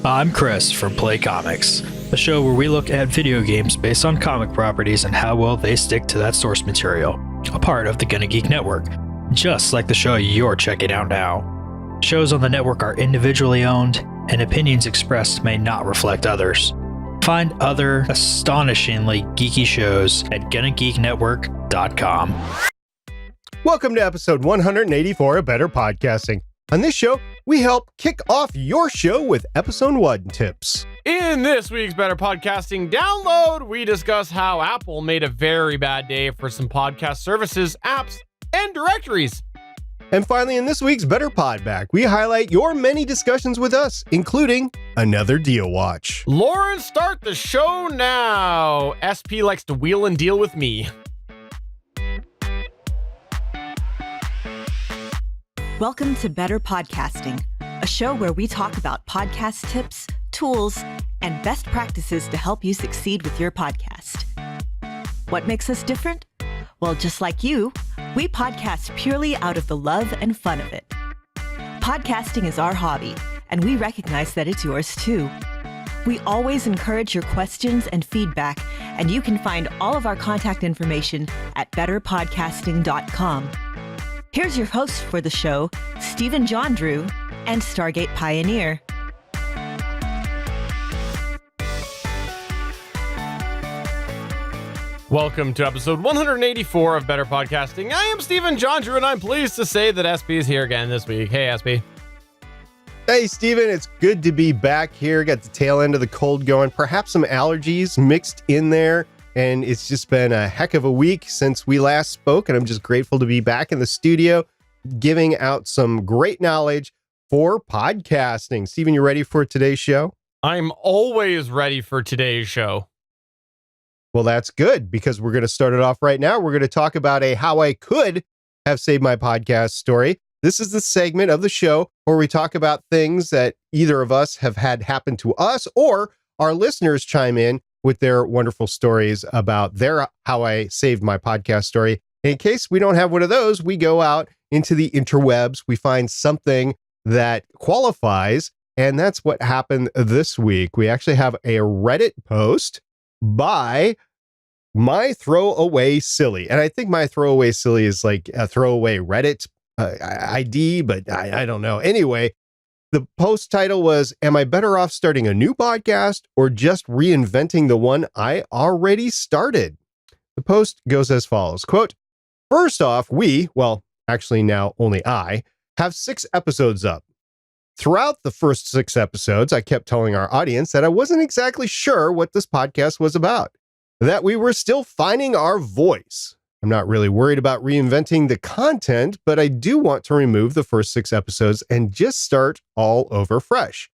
I'm Chris from Play Comics, a show where we look at video games based on comic properties and how well they stick to that source material, a part of the GonnaGeek network, just like the show you're checking out now. Shows on the network are individually owned, and opinions expressed may not reflect others. Find other astonishingly geeky shows at GonnaGeekNetwork.com. Welcome to episode 184 of Better Podcasting. On this show, we help kick off your show with episode 1 tips. In this week's Better Podcasting download, we discuss how Apple made a very bad day for some podcast services, apps, and directories. And finally, in this week's Better Podback, we highlight your many discussions with us, including another deal watch. Lauren, start the show now. SP likes to wheel and deal with me. Welcome to Better Podcasting, a show where we talk about podcast tips, tools, and best practices to help you succeed with your podcast. What makes us different? Well, just like you, we podcast purely out of the love and fun of it. Podcasting is our hobby, and we recognize that it's yours too. We always encourage your questions and feedback, and you can find all of our contact information at betterpodcasting.com. Here's your host for the show, Stephen Jondrew and Stargate Pioneer. Welcome to episode 184 of Better Podcasting. I am Stephen Jondrew, and I'm pleased to say that SP is here again this week. Hey, SP. Hey, Steven, it's good to be back here. Got the tail end of the cold going, perhaps some allergies mixed in there. And it's just been a heck of a week since we last spoke, and I'm just grateful to be back in the studio giving out some great knowledge for podcasting. Steven, you ready for today's show? I'm always ready for today's show. Well, that's good, because we're going to start it off right now. We're going to talk about how I could have saved my podcast story. This is the segment of the show where we talk about things that either of us have had happen to us, or our listeners chime in with their wonderful stories about their how I saved my podcast story. In case we don't have one of those, we go out into the interwebs. We find something that qualifies, and that's what happened this week. We actually have a Reddit post by My Throwaway Silly. And I think My Throwaway Silly is like a throwaway Reddit ID, but I don't know. Anyway, the post title was, "Am I better off starting a new podcast or just reinventing the one I already started?" The post goes as follows, quote, "First off, actually now only I, have 6 episodes up. Throughout the first 6 episodes, I kept telling our audience that I wasn't exactly sure what this podcast was about, that we were still finding our voice. I'm not really worried about reinventing the content, but I do want to remove the first 6 episodes and just start all over fresh.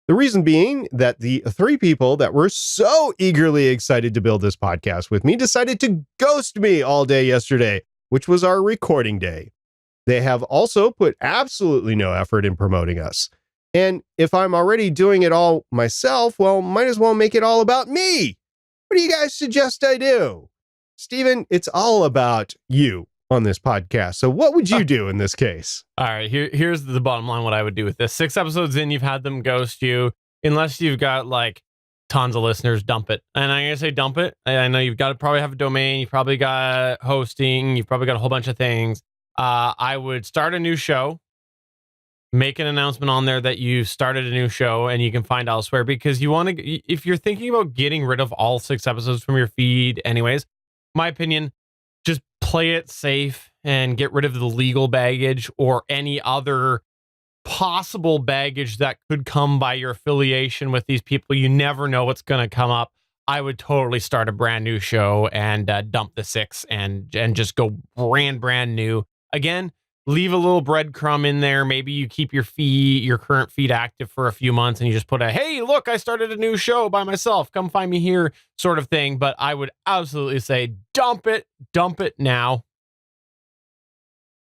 The reason being that the 3 people that were so eagerly excited to build this podcast with me decided to ghost me all day yesterday, which was our recording day. They have also put absolutely no effort in promoting us. And if I'm already doing it all myself, well, might as well make it all about me. What do you guys suggest I do?" Steven, it's all about you on this podcast. So what would you do in this case? All right, here's the bottom line. What I would do with this: 6 episodes in, you've had them ghost you. Unless you've got like tons of listeners, dump it. And I'm gonna say dump it. I know you've got to probably have a domain. You've probably got hosting. You've probably got a whole bunch of things. I would start a new show. Make an announcement on there that you started a new show, and you can find elsewhere, because you want to. If you're thinking about getting rid of all 6 episodes from your feed, anyways, my opinion, just play it safe and get rid of the legal baggage or any other possible baggage that could come by your affiliation with these people. You never know what's going to come up. I would totally start a brand new show and dump the 6 and just go brand new. Again, leave a little breadcrumb in there. Maybe you keep your current feed active for a few months, and you just put "Hey, look, I started a new show by myself. Come find me here," sort of thing. But I would absolutely say dump it now.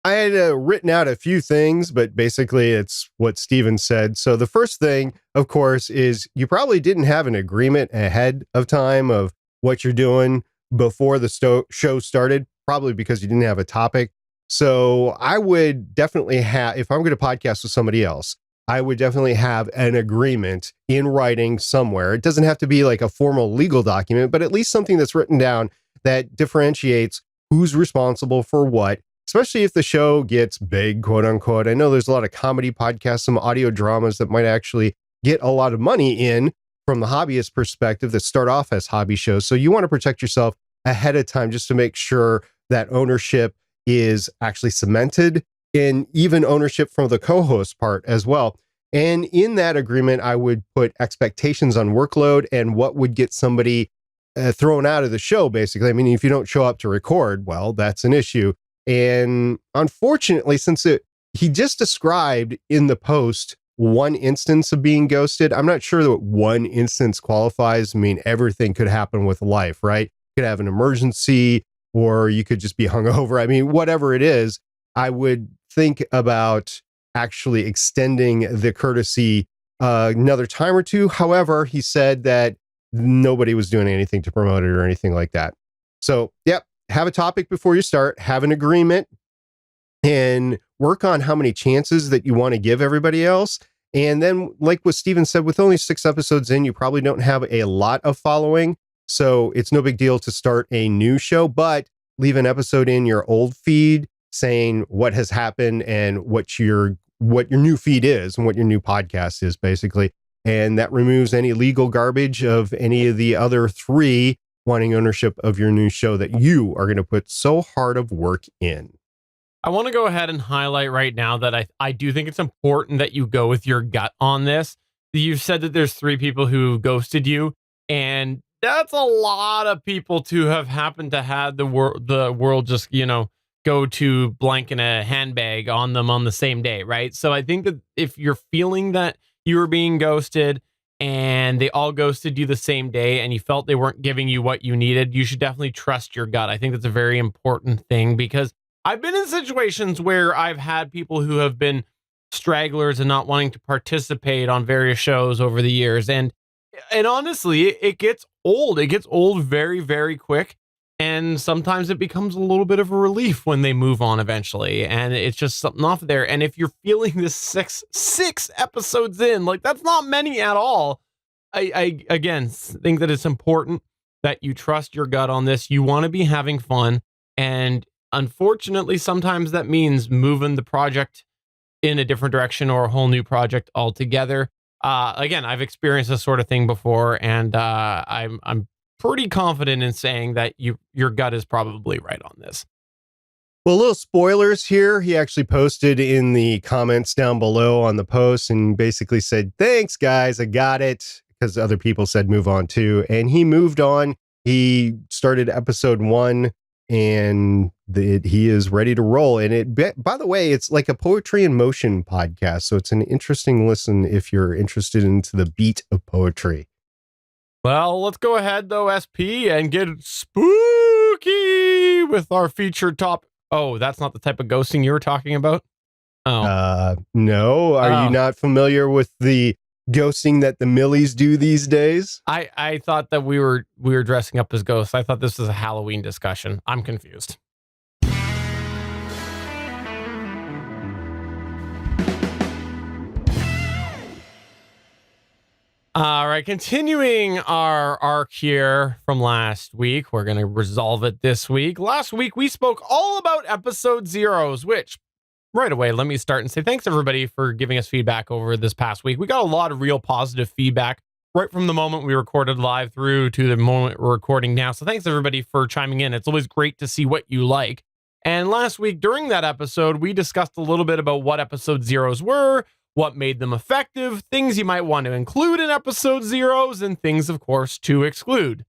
I had written out a few things, but basically it's what Steven said. So the first thing, of course, is you probably didn't have an agreement ahead of time of what you're doing before the show started, probably because you didn't have a topic. So I would definitely have, if I'm going to podcast with somebody else, I would definitely have an agreement in writing somewhere. It doesn't have to be like a formal legal document, but at least something that's written down that differentiates who's responsible for what, especially if the show gets big, quote unquote. I know there's a lot of comedy podcasts, some audio dramas that might actually get a lot of money in from the hobbyist perspective that start off as hobby shows. So you want to protect yourself ahead of time just to make sure that ownership is actually cemented, and even ownership from the co-host part as well. And in that agreement, I would put expectations on workload and what would get somebody thrown out of the show, basically. I mean, if you don't show up to record, well, that's an issue. And unfortunately, since he just described in the post one instance of being ghosted, I'm not sure that one instance qualifies. I mean, everything could happen with life, right? You could have an emergency, or you could just be hungover. I mean, whatever it is, I would think about actually extending the courtesy another time or two. However, he said that nobody was doing anything to promote it or anything like that. So, yep, have a topic before you start, have an agreement, and work on how many chances that you want to give everybody else. And then, like what Steven said, with only 6 episodes in, you probably don't have a lot of following. So it's no big deal to start a new show, but leave an episode in your old feed saying what has happened and what your new feed is and what your new podcast is, basically. And that removes any legal garbage of any of the other 3 wanting ownership of your new show that you are going to put so hard of work in. I want to go ahead and highlight right now that I do think it's important that you go with your gut on this. You've said that there's 3 people who ghosted you, and that's a lot of people to have happened to have the world just, go to blank in a handbag on them on the same day, right? So I think that if you're feeling that you were being ghosted and they all ghosted you the same day and you felt they weren't giving you what you needed, you should definitely trust your gut. I think that's a very important thing, because I've been in situations where I've had people who have been stragglers and not wanting to participate on various shows over the years. And honestly, it gets old. It gets old very, very quick. And sometimes it becomes a little bit of a relief when they move on eventually. And it's just something off there. And if you're feeling this six episodes in, like, that's not many at all. I again think that it's important that you trust your gut on this. You want to be having fun. And unfortunately, sometimes that means moving the project in a different direction or a whole new project altogether. Again, I've experienced this sort of thing before, and I'm pretty confident in saying that your gut is probably right on this. Well, little spoilers here. He actually posted in the comments down below on the post and basically said, "Thanks, guys, I got it," because other people said move on too. And he moved on. He started episode 1, and he is ready to roll. And by the way, it's like a poetry in motion podcast. So it's an interesting listen if you're interested into the beat of poetry. Well, let's go ahead though, SP, and get spooky with our featured top. Oh, that's not the type of ghosting you were talking about? Oh. No. Are you not familiar with the ghosting that the Millies do these days? I thought that we were dressing up as ghosts. I thought this was a Halloween discussion. I'm confused. All right, continuing our arc here from last week, we're going to resolve it this week. Last week, we spoke all about episode 0s, which right away, let me start and say thanks everybody for giving us feedback over this past week. We got a lot of real positive feedback right from the moment we recorded live through to the moment we're recording now. So thanks everybody for chiming in. It's always great to see what you like. And last week during that episode, we discussed a little bit about what episode 0s were, what made them effective, things you might want to include in episode 0s, and things, of course, to exclude.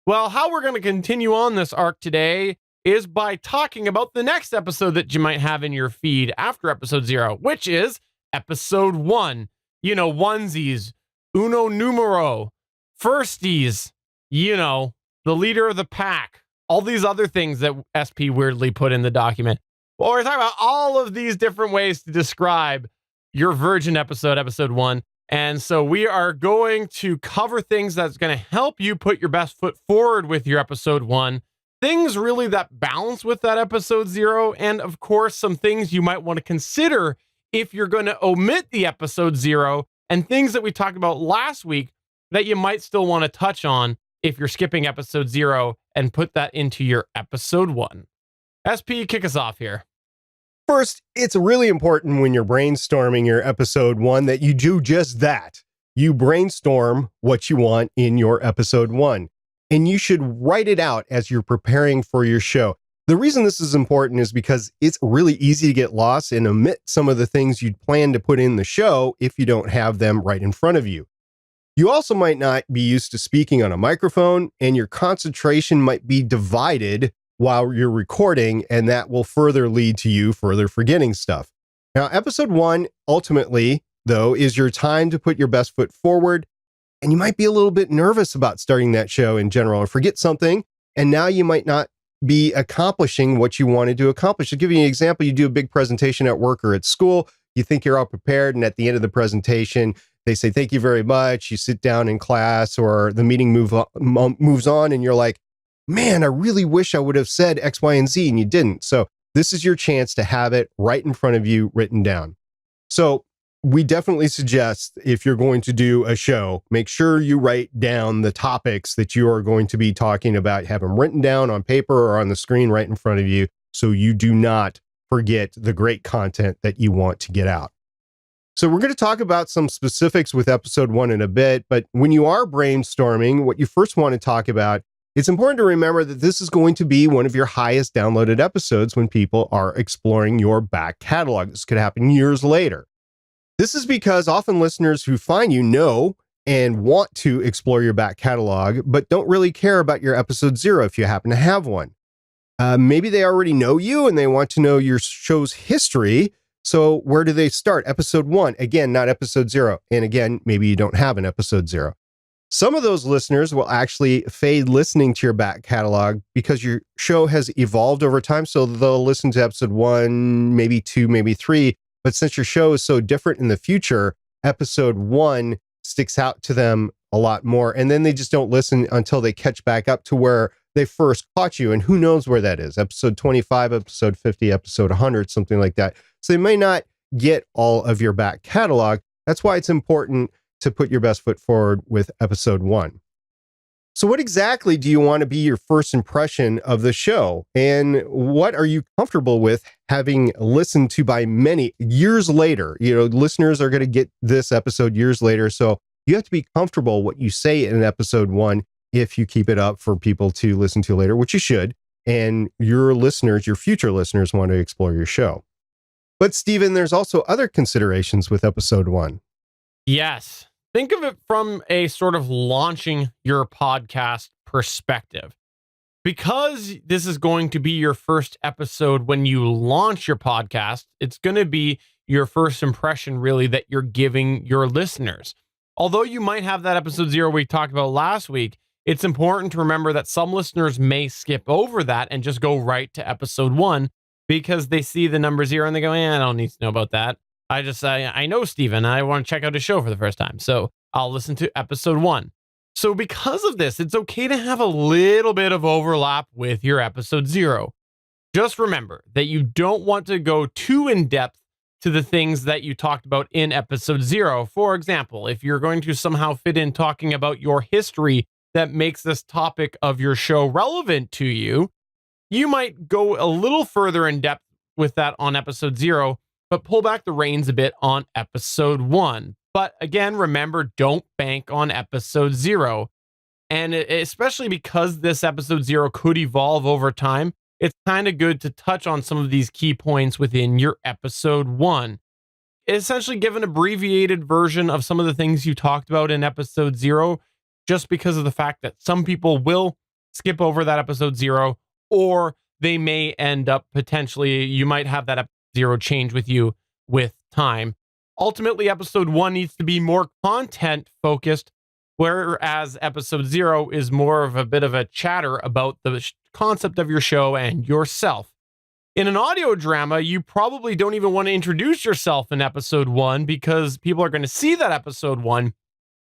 Well, how we're going to continue on this arc today is by talking about the next episode that you might have in your feed after episode 0, which is episode 1. You know, onesies, uno numero, firsties, you know, the leader of the pack, all these other things that SP weirdly put in the document. Well, we're talking about all of these different ways to describe your virgin episode 1. And so we are going to cover things that's going to help you put your best foot forward with your episode 1, things really that balance with that episode 0, and of course, some things you might want to consider if you're going to omit the episode 0 and things that we talked about last week that you might still want to touch on if you're skipping episode 0 and put that into your episode 1. SP, kick us off here. First, it's really important when you're brainstorming your episode 1 that you do just that. You brainstorm what you want in your episode 1, and you should write it out as you're preparing for your show. The reason this is important is because it's really easy to get lost and omit some of the things you'd plan to put in the show if you don't have them right in front of you. You also might not be used to speaking on a microphone, and your concentration might be divided while you're recording, and that will further lead to you further forgetting stuff. Now, episode 1, ultimately, though, is your time to put your best foot forward, and you might be a little bit nervous about starting that show in general or forget something, and now you might not be accomplishing what you wanted to accomplish. To give you an example, you do a big presentation at work or at school, you think you're all prepared, and at the end of the presentation, they say, thank you very much. You sit down in class or the meeting moves on, and you're like, man, I really wish I would have said X, Y, and Z, and you didn't. So this is your chance to have it right in front of you written down. So we definitely suggest if you're going to do a show, make sure you write down the topics that you are going to be talking about, have them written down on paper or on the screen right in front of you so you do not forget the great content that you want to get out. So we're going to talk about some specifics with episode 1 in a bit, but when you are brainstorming, what you first want to talk about, it's important to remember that this is going to be one of your highest downloaded episodes when people are exploring your back catalog. This could happen years later. This is because often listeners who find you know and want to explore your back catalog, but don't really care about your episode 0 if you happen to have one. Maybe they already know you and they want to know your show's history. So where do they start? Episode 1, again, not episode 0. And again, maybe you don't have an episode 0. Some of those listeners will actually fade listening to your back catalog because your show has evolved over time. So they'll listen to episode 1, maybe 2, maybe 3. But since your show is so different in the future, episode 1 sticks out to them a lot more. And then they just don't listen until they catch back up to where they first caught you. And who knows where that is? Episode 25, episode 50, episode 100, something like that. So they may not get all of your back catalog. That's why it's important to put your best foot forward with episode 1. So what exactly do you want to be your first impression of the show? And what are you comfortable with having listened to by many years later? You know, listeners are going to get this episode years later. So you have to be comfortable what you say in episode 1 if you keep it up for people to listen to later, which you should. And your listeners, your future listeners, want to explore your show. But Stephen, there's also other considerations with episode 1. Yes. Think of it from a sort of launching your podcast perspective. Because this is going to be your first episode when you launch your podcast, it's going to be your first impression, really, that you're giving your listeners. Although you might have that episode 0 we talked about last week, it's important to remember that some listeners may skip over that and just go right to episode 1 because they see the number 0 and they go, I don't need to know about that. I know Steven. I want to check out his show for the first time. So I'll listen to episode 1. So because of this, it's okay to have a little bit of overlap with your episode 0. Just remember that you don't want to go too in depth to the things that you talked about in episode 0. For example, if you're going to somehow fit in talking about your history that makes this topic of your show relevant to you, you might go a little further in depth with that on episode 0, but pull back the reins a bit on episode 1. But again, remember, don't bank on episode 0. And especially because this episode 0 could evolve over time, it's kind of good to touch on some of these key points within your episode 1. Essentially give an abbreviated version of some of the things you talked about in episode 0, just because of the fact that some people will skip over that episode 0, or they may end up potentially, you might have that episode 0 change with you with time. Ultimately, episode 1 needs to be more content focused, whereas episode 0 is more of a bit of a chatter about the concept of your show and yourself. In an audio drama, you probably don't even want to introduce yourself in episode 1 because people are going to see that episode 1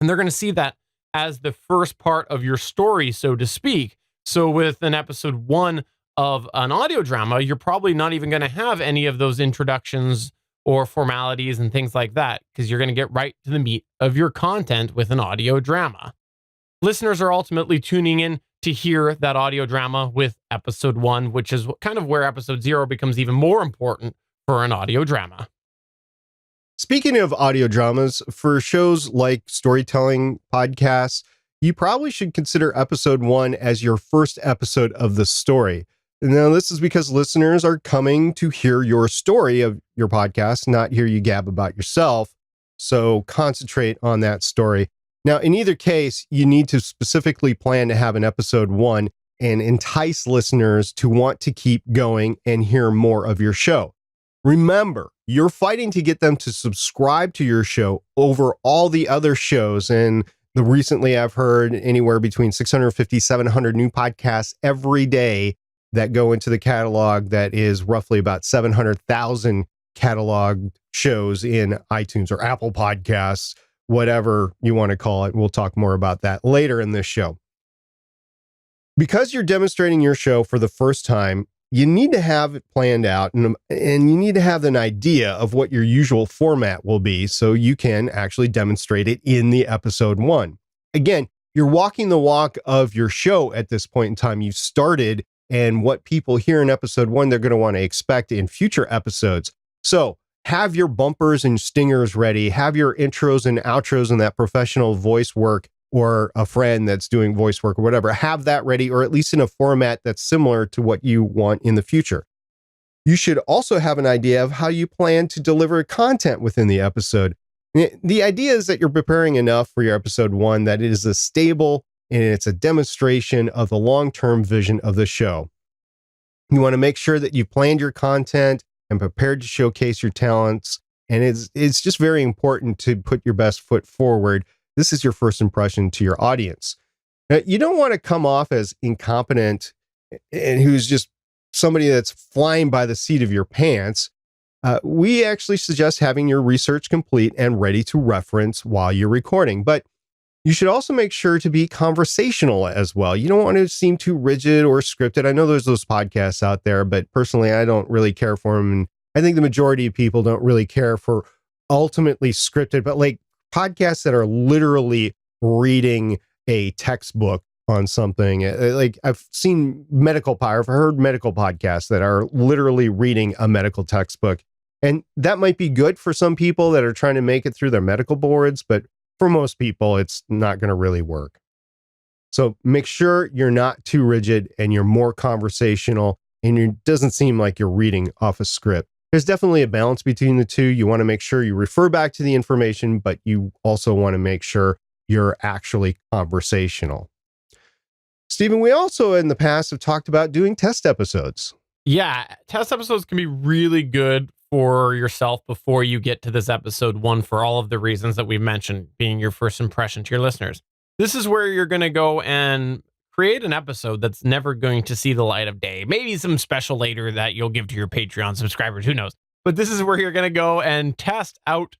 and they're going to see that as the first part of your story, so to speak. So with an episode 1 of an audio drama, you're probably not even going to have any of those introductions or formalities and things like that, because you're going to get right to the meat of your content with an audio drama. Listeners are ultimately tuning in to hear that audio drama with episode 1, which is kind of where episode 0 becomes even more important for an audio drama. Speaking of audio dramas, for shows like storytelling podcasts, you probably should consider episode 1 as your first episode of the story. Now, this is because listeners are coming to hear your story of your podcast, not hear you gab about yourself. So concentrate on that story. Now, in either case, you need to specifically plan to have an episode 1 and entice listeners to want to keep going and hear more of your show. Remember, you're fighting to get them to subscribe to your show over all the other shows. And recently I've heard anywhere between 650, 700 new podcasts every day that go into the catalog. That is roughly about 700,000 catalog shows in iTunes or Apple Podcasts, whatever you want to call it. We'll talk more about that later in this show. Because you're demonstrating your show for the first time, you need to have it planned out and you need to have an idea of what your usual format will be so you can actually demonstrate it in the episode 1. Again, you're walking the walk of your show at this point in time. You've started, and what people hear in episode 1, they're going to want to expect in future episodes. So have your bumpers and stingers ready. Have your intros and outros and that professional voice work, or a friend that's doing voice work or whatever. Have that ready, or at least in a format that's similar to what you want in the future. You should also have an idea of how you plan to deliver content within the episode. The idea is that you're preparing enough for your episode 1 that it is a stable and it's a demonstration of the long-term vision of the show. You want to make sure that you've planned your content and prepared to showcase your talents. And it's just very important to put your best foot forward. This is your first impression to your audience. Now, you don't want to come off as incompetent and who's just somebody that's flying by the seat of your pants. We actually suggest having your research complete and ready to reference while you're recording. But you should also make sure to be conversational as well. You don't want to seem too rigid or scripted. I know there's those podcasts out there, but personally, I don't really care for them. And I think the majority of people don't really care for ultimately scripted, but like podcasts that are literally reading a textbook on something. Like I've seen I've heard medical podcasts that are literally reading a medical textbook. And that might be good for some people that are trying to make it through their medical boards, but for most people, it's not going to really work. So make sure you're not too rigid and you're more conversational and it doesn't seem like you're reading off a script. There's definitely a balance between the two. You want to make sure you refer back to the information, but you also want to make sure you're actually conversational. Stephen, we also in the past have talked about doing test episodes. Yeah, test episodes can be really good for yourself before you get to this episode 1 for all of the reasons that we mentioned, being your first impression to your listeners. This is where you're going to go and create an episode that's never going to see the light of day. Maybe some special later that you'll give to your Patreon subscribers, who knows? But this is where you're going to go and test out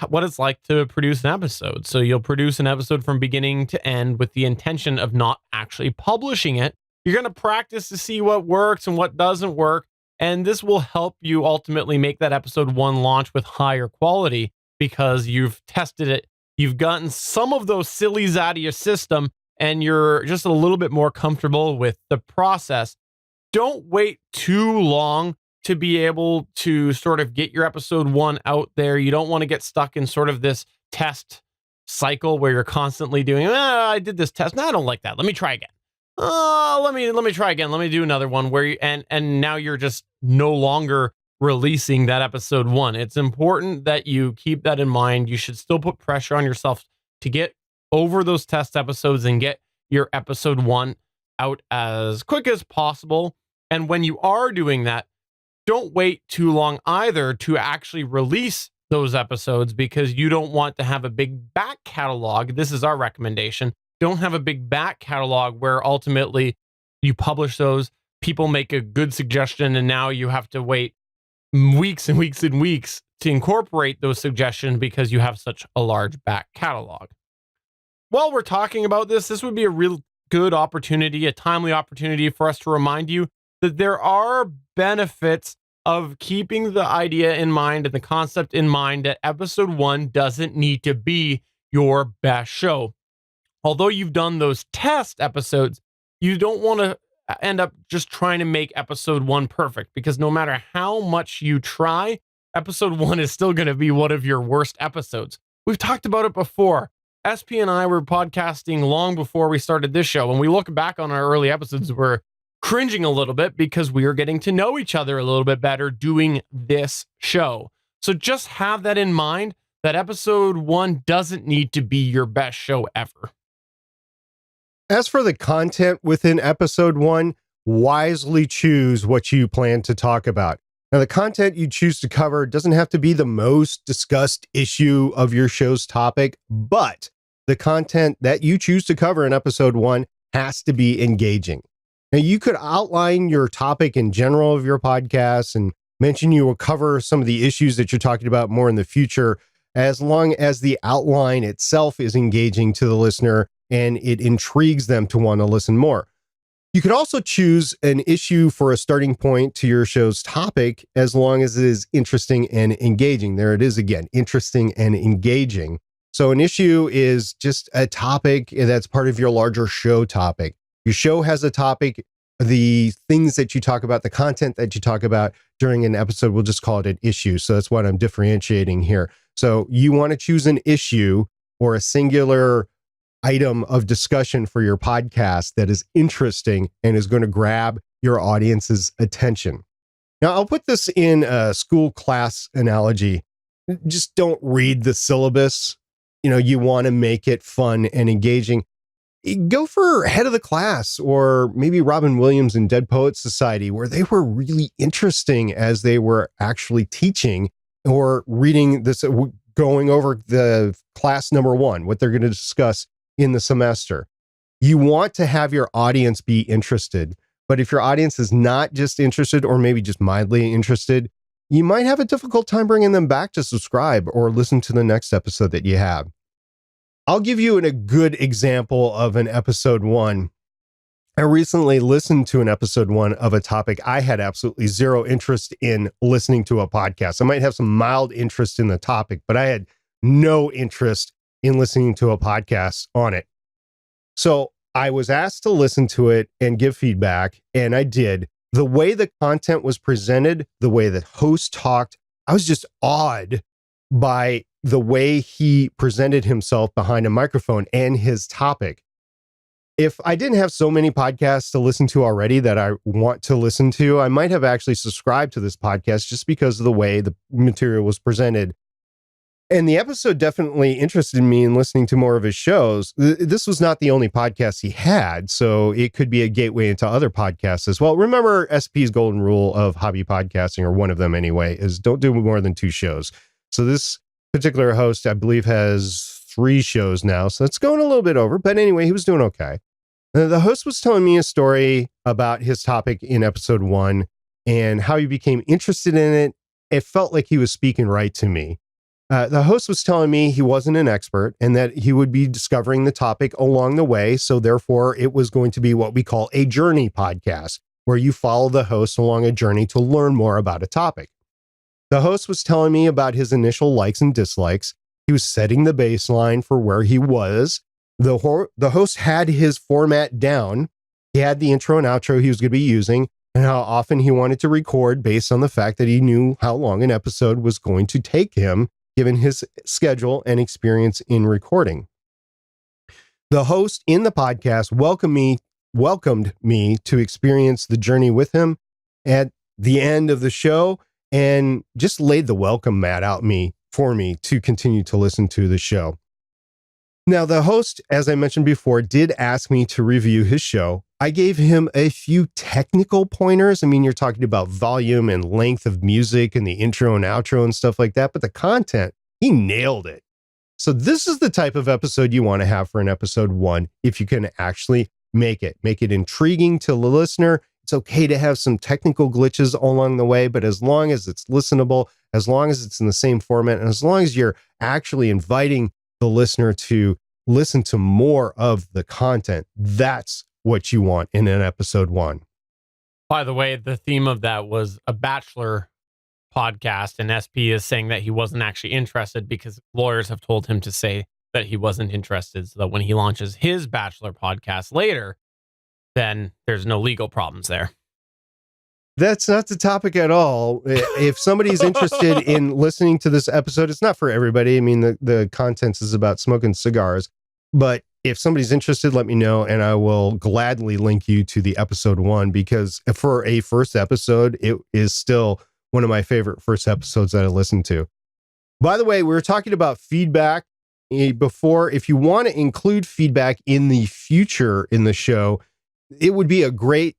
what it's like to produce an episode. So you'll produce an episode from beginning to end with the intention of not actually publishing it. You're going to practice to see what works and what doesn't work. And this will help you ultimately make that episode 1 launch with higher quality because you've tested it. You've gotten some of those sillies out of your system and you're just a little bit more comfortable with the process. Don't wait too long to be able to sort of get your episode 1 out there. You don't want to get stuck in sort of this test cycle where you're constantly doing, I did this test. No, I don't like that. Let me try again. Let me try again. Let me do another one where and now you're just no longer releasing that episode 1. It's important that you keep that in mind. You should still put pressure on yourself to get over those test episodes and get your episode 1 out as quick as possible. And when you are doing that, don't wait too long either to actually release those episodes because you don't want to have a big back catalog. This is our recommendation. Don't have a big back catalog where ultimately you publish those, people make a good suggestion, and now you have to wait weeks and weeks and weeks to incorporate those suggestions because you have such a large back catalog. While we're talking about this would be a real good opportunity, a timely opportunity for us to remind you that there are benefits of keeping the idea in mind and the concept in mind that episode 1 doesn't need to be your best show. Although you've done those test episodes, you don't want to end up just trying to make episode 1 perfect, because no matter how much you try, episode 1 is still going to be one of your worst episodes. We've talked about it before. SP and I were podcasting long before we started this show. When we look back on our early episodes, we're cringing a little bit because we are getting to know each other a little bit better doing this show. So just have that in mind, that episode 1 doesn't need to be your best show ever. As for the content within episode 1, wisely choose what you plan to talk about. Now, the content you choose to cover doesn't have to be the most discussed issue of your show's topic, but the content that you choose to cover in episode 1 has to be engaging. Now, you could outline your topic in general of your podcast and mention you will cover some of the issues that you're talking about more in the future, as long as the outline itself is engaging to the listener and it intrigues them to want to listen more. You could also choose an issue for a starting point to your show's topic, as long as it is interesting and engaging. There it is again, interesting and engaging. So an issue is just a topic that's part of your larger show topic. Your show has a topic. The things that you talk about, the content that you talk about during an episode, we'll just call it an issue. So that's what I'm differentiating here. So you want to choose an issue or a singular item of discussion for your podcast that is interesting and is going to grab your audience's attention. Now, I'll put this in a school class analogy. Just don't read the syllabus. You want to make it fun and engaging. Go for head of the class, or maybe Robin Williams and Dead Poets Society, where they were really interesting as they were actually teaching or reading this, going over the class number 1, what they're going to discuss in the semester. You want to have your audience be interested, but if your audience is not just interested or maybe just mildly interested, you might have a difficult time bringing them back to subscribe or listen to the next episode that you have. I'll give you a good example of an episode 1. I recently listened to an episode 1 of a topic I had absolutely zero interest in listening to a podcast. I might have some mild interest in the topic, but I had no interest in listening to a podcast on it. So I was asked to listen to it and give feedback, and I did. The way the content was presented, the way the host talked, I was just awed by the way he presented himself behind a microphone and his topic. If I didn't have so many podcasts to listen to already that I want to listen to, I might have actually subscribed to this podcast just because of the way the material was presented. And the episode definitely interested me in listening to more of his shows. This was not the only podcast he had, so it could be a gateway into other podcasts as well. Remember SP's golden rule of hobby podcasting, or one of them anyway, is don't do more than 2 shows. So this particular host, I believe, has 3 shows now, so it's going a little bit over. But anyway, he was doing okay. The host was telling me a story about his topic in episode 1 and how he became interested in it. It felt like he was speaking right to me. The host was telling me he wasn't an expert and that he would be discovering the topic along the way. So therefore, it was going to be what we call a journey podcast, where you follow the host along a journey to learn more about a topic. The host was telling me about his initial likes and dislikes. He was setting the baseline for where he was. The host had his format down. He had the intro and outro he was going to be using, and how often he wanted to record based on the fact that he knew how long an episode was going to take him, given his schedule and experience in recording. The host in the podcast welcomed me to experience the journey with him at the end of the show, and just laid the welcome mat out for me to continue to listen to the show. Now, the host, as I mentioned before, did ask me to review his show. I gave him a few technical pointers. I mean, you're talking about volume and length of music and the intro and outro and stuff like that, but the content, he nailed it. So this is the type of episode you want to have for an episode 1, if you can actually make it intriguing to the listener. It's okay to have some technical glitches along the way, but as long as it's listenable, as long as it's in the same format, and as long as you're actually inviting the listener to listen to more of the content, that's what you want in an episode 1. By the way, the theme of that was a bachelor podcast, and SP is saying that he wasn't actually interested because lawyers have told him to say that he wasn't interested, so that when he launches his Bachelor podcast later, then there's no legal problems there. That's not the topic at all. If somebody's interested in listening to this episode, it's not for everybody. I mean, the contents is about smoking cigars, but if somebody's interested, let me know, and I will gladly link you to the episode 1, because for a first episode, it is still one of my favorite first episodes that I listened to. By the way, we were talking about feedback before. If you want to include feedback in the future in the show, it would be a great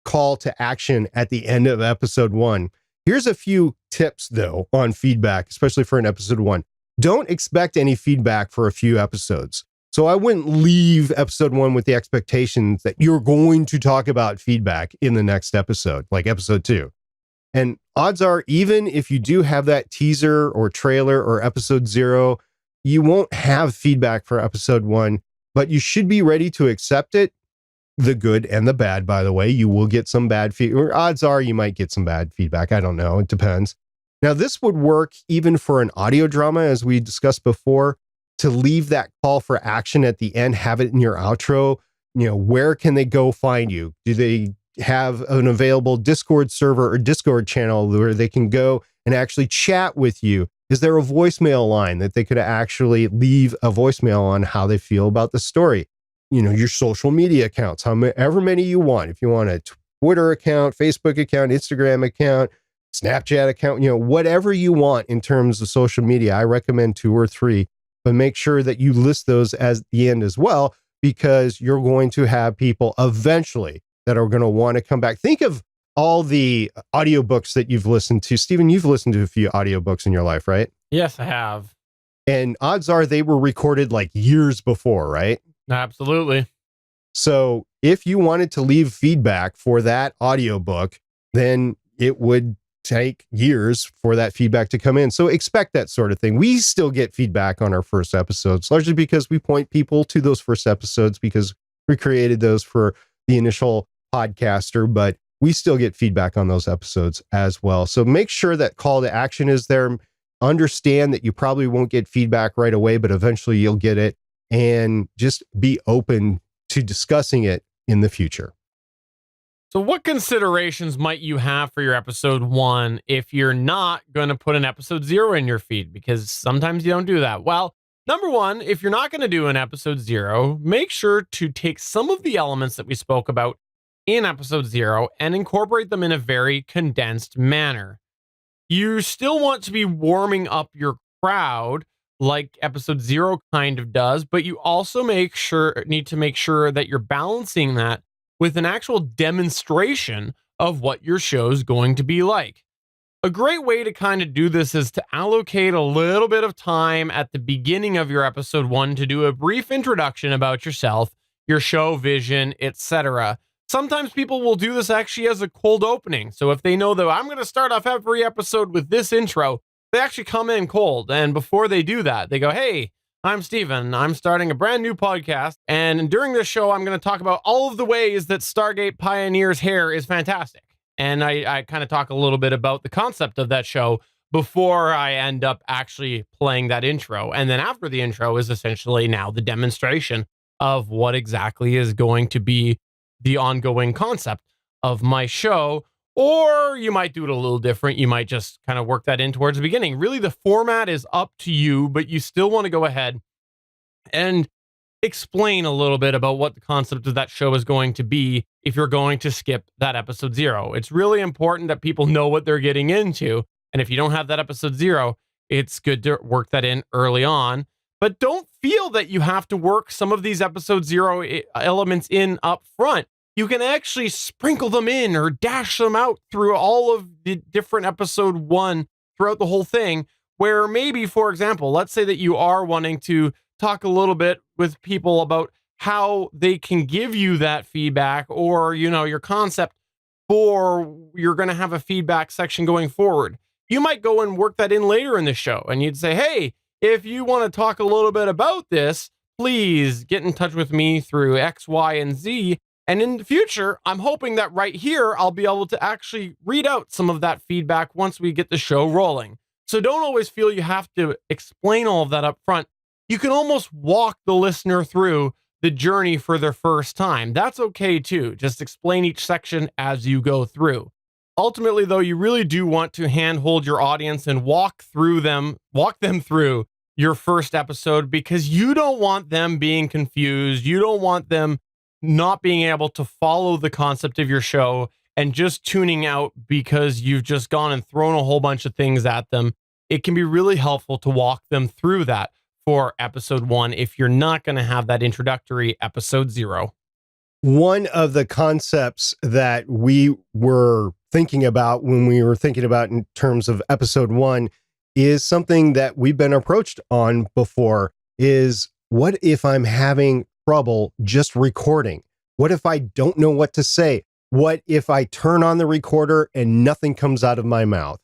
call to action at the end of episode 1. Here's a few tips, though, on feedback, especially for an episode 1. Don't expect any feedback for a few episodes. So I wouldn't leave episode 1 with the expectations that you're going to talk about feedback in the next episode, like episode 2. And odds are, even if you do have that teaser or trailer or episode 0, you won't have feedback for episode 1, but you should be ready to accept it. The good and the bad, by the way. You will get some bad feedback, or odds are you might get some bad feedback. I don't know. It depends. Now, this would work even for an audio drama, as we discussed before, to leave that call for action at the end, have it in your outro. You know, where can they go find you? Do they have an available Discord server or Discord channel where they can go and actually chat with you? Is there a voicemail line that they could actually leave a voicemail on how they feel about the story? You know, your social media accounts, however many you want. If you want a Twitter account, Facebook account, Instagram account, Snapchat account, you know, whatever you want in terms of social media, I recommend 2 or 3. But make sure that you list those as the end as well, because you're going to have people eventually that are going to want to come back. Think of all the audiobooks that you've listened to. Stephen, you've listened to a few audiobooks in your life, right? Yes, I have. And odds are they were recorded like years before, right? Absolutely. So if you wanted to leave feedback for that audiobook, then it would take years for that feedback to come in. So expect that sort of thing. We still get feedback on our first episodes, largely because we point people to those first episodes because we created those for the initial podcaster, but we still get feedback on those episodes as well. So make sure that call to action is there. Understand that you probably won't get feedback right away, but eventually you'll get it, and just be open to discussing it in the future. So what considerations might you have for your episode 1 if you're not going to put an episode 0 in your feed? Because sometimes you don't do that. Well, number 1, if you're not going to do an episode 0, make sure to take some of the elements that we spoke about in episode 0 and incorporate them in a very condensed manner. You still want to be warming up your crowd like episode 0 kind of does, but you also need to make sure that you're balancing that with an actual demonstration of what your show's going to be like. A great way to kind of do this is to allocate a little bit of time at the beginning of your episode 1 to do a brief introduction about yourself, your show vision, etc. Sometimes people will do this actually as a cold opening. So if they know that I'm going to start off every episode with this intro, they actually come in cold. And before they do that, they go, "Hey, I'm Steven. I'm starting a brand new podcast. And during this show, I'm going to talk about all of the ways that Stargate Pioneer's hair is fantastic." And I kind of talk a little bit about the concept of that show before I end up actually playing that intro. And then after the intro is essentially now the demonstration of what exactly is going to be the ongoing concept of my show. Or you might do it a little different. You might just kind of work that in towards the beginning. Really, the format is up to you, but you still want to go ahead and explain a little bit about what the concept of that show is going to be if you're going to skip that episode 0. It's really important that people know what they're getting into. And if you don't have that episode 0, it's good to work that in early on. But don't feel that you have to work some of these episode 0 elements in up front. You can actually sprinkle them in or dash them out through all of the different episode 1 throughout the whole thing, where maybe, for example, let's say that you are wanting to talk a little bit with people about how they can give you that feedback, or, you know, your concept for you're going to have a feedback section going forward. You might go and work that in later in the show, and you'd say, "Hey, if you want to talk a little bit about this, please get in touch with me through X, Y, and Z, And in the future, I'm hoping that right here, I'll be able to actually read out some of that feedback once we get the show rolling. So don't always feel you have to explain all of that up front. You can almost walk the listener through the journey for their first time. That's okay too. Just explain each section as you go through. Ultimately, though, you really do want to handhold your audience and walk them through your first episode, because you don't want them being confused. You don't want them not being able to follow the concept of your show and just tuning out because you've just gone and thrown a whole bunch of things at them. It can be really helpful to walk them through that for episode 1 if you're not going to have that introductory episode 0. One of the concepts that we were thinking about when we were thinking about in terms of episode 1 is something that we've been approached on before, is what if I'm having trouble just recording? What if I don't know what to say? What if I turn on the recorder and nothing comes out of my mouth?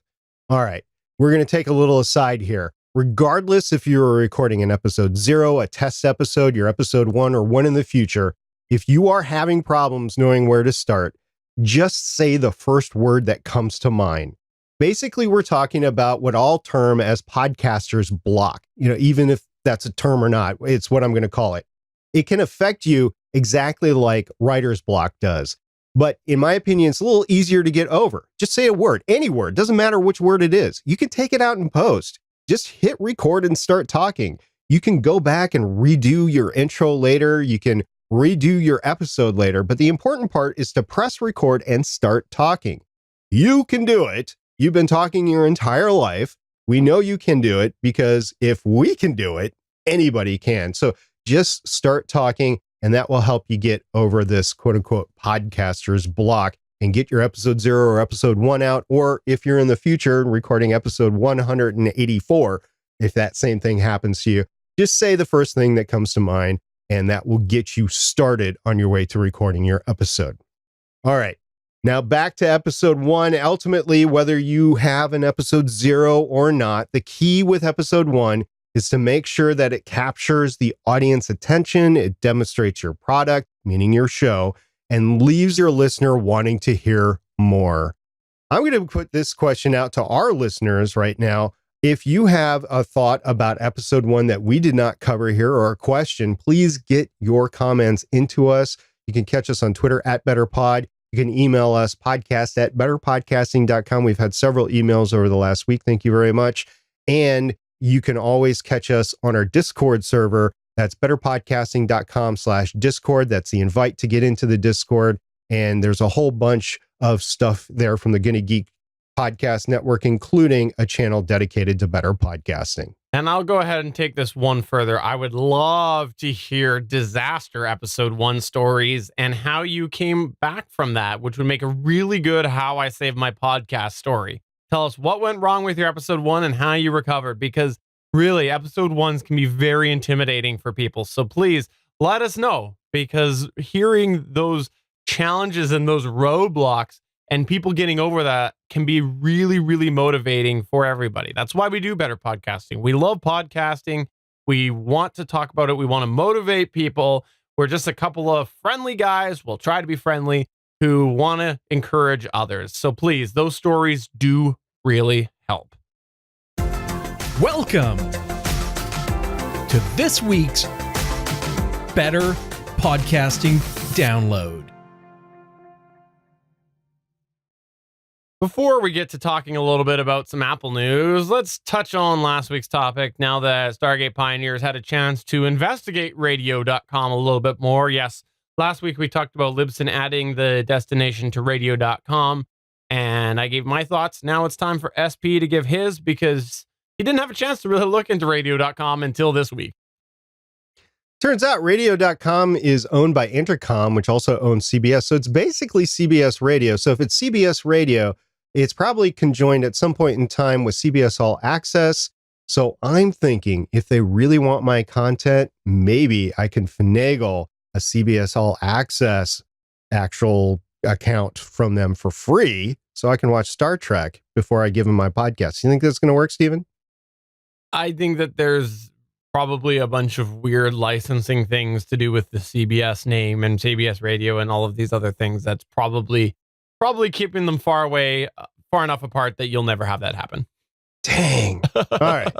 All right, we're going to take a little aside here. Regardless if you're recording an episode 0, a test episode, your episode 1, or one in the future, if you are having problems knowing where to start, just say the first word that comes to mind. Basically, we're talking about what I'll term as podcasters block. Even if that's a term or not, it's what I'm going to call it. It can affect you exactly like writer's block does. But in my opinion, it's a little easier to get over. Just say a word, any word, doesn't matter which word it is. You can take it out in post. Just hit record and start talking. You can go back and redo your intro later. You can redo your episode later. But the important part is to press record and start talking. You can do it. You've been talking your entire life. We know you can do it, because if we can do it, anybody can. So just start talking, and that will help you get over this quote unquote podcaster's block and get your episode 0 or episode 1 out. Or if you're in the future recording episode 184, if that same thing happens to you, just say the first thing that comes to mind, and that will get you started on your way to recording your episode. All right. Now back to episode 1. Ultimately, whether you have an episode 0 or not, the key with episode 1 is to make sure that it captures the audience attention, it demonstrates your product, meaning your show, and leaves your listener wanting to hear more. I'm going to put this question out to our listeners right now. If you have a thought about episode 1 that we did not cover here, or a question, please get your comments into us. You can catch us on Twitter @BetterPod. You can email us podcast@betterpodcasting.com. We've had several emails over the last week. Thank you very much. And you can always catch us on our Discord server. That's betterpodcasting.com/Discord. That's the invite to get into the Discord. And there's a whole bunch of stuff there from the GonnaGeek podcast network, including a channel dedicated to better podcasting. And I'll go ahead and take this one further. I would love to hear disaster episode 1 stories and how you came back from that, which would make a really good How I Saved My Podcast story. Tell us what went wrong with your episode 1 and how you recovered, because really episode 1s can be very intimidating for people. So please let us know, because hearing those challenges and those roadblocks and people getting over that can be really, really motivating for everybody. That's why we do better podcasting. We love podcasting. We want to talk about it. We want to motivate people. We're just a couple of friendly guys. We'll try to be friendly, who want to encourage others. So please, those stories do really help. Welcome to this week's Better Podcasting Download. Before we get to talking a little bit about some Apple news, let's touch on last week's topic now that Stargate Pioneers had a chance to investigate radio.com a little bit more. Yes, last week we talked about Libsyn adding the destination to radio.com, and I gave my thoughts. Now it's time for SP to give his, because he didn't have a chance to really look into radio.com until this week. Turns out radio.com is owned by Intercom, which also owns CBS. So it's basically CBS Radio. So if it's CBS Radio, it's probably conjoined at some point in time with CBS All Access. So I'm thinking, if they really want my content, maybe I can finagle a CBS All Access actual account from them for free, so I can watch Star Trek before I give them my podcast. You think that's going to work, Steven? I think that there's probably a bunch of weird licensing things to do with the CBS name and CBS Radio and all of these other things. That's probably keeping them far away, far enough apart that you'll never have that happen. Dang. All right.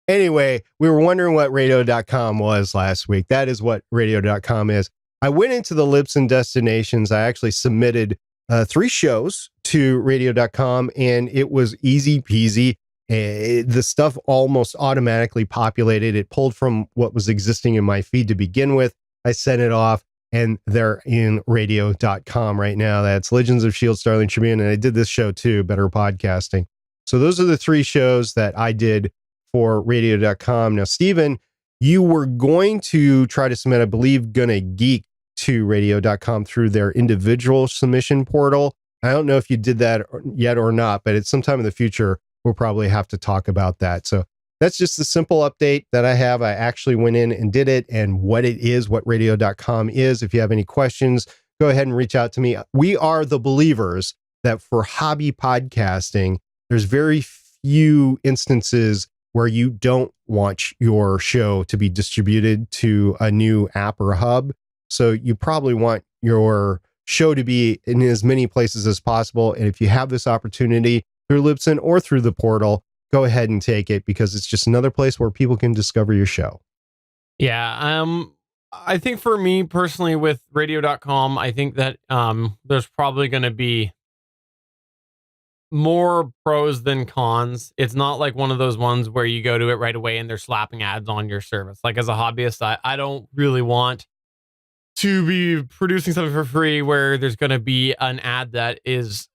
Anyway, we were wondering what radio.com was last week. That is what radio.com is. I went into the Libsyn destinations. I actually submitted 3 shows to radio.com, and it was easy peasy. The stuff almost automatically populated. It pulled from what was existing in my feed to begin with. I sent it off, and they're in radio.com right now. That's Legends of S.H.I.E.L.D., Starling Tribune, and I did this show too, Better Podcasting. So those are the 3 shows that I did for radio.com. Now, Stephen, you were going to try to submit, I believe, GonnaGeek to radio.com through their individual submission portal. I don't know if you did that yet or not, but at some time in the future, we'll probably have to talk about that. So that's just a simple update that I have. I actually went in and did it, and what it is, what radio.com is. If you have any questions, go ahead and reach out to me. We are the believers that for hobby podcasting, there's very few instances where you don't want your show to be distributed to a new app or hub. So you probably want your show to be in as many places as possible. And if you have this opportunity through Libsyn or through the portal, go ahead and take it, because it's just another place where people can discover your show. Yeah. I think for me personally with radio.com, I think that there's probably going to be more pros than cons. It's not like one of those ones where you go to it right away and they're slapping ads on your service. Like, as a hobbyist, I don't really want to be producing something for free where there's going to be an ad that is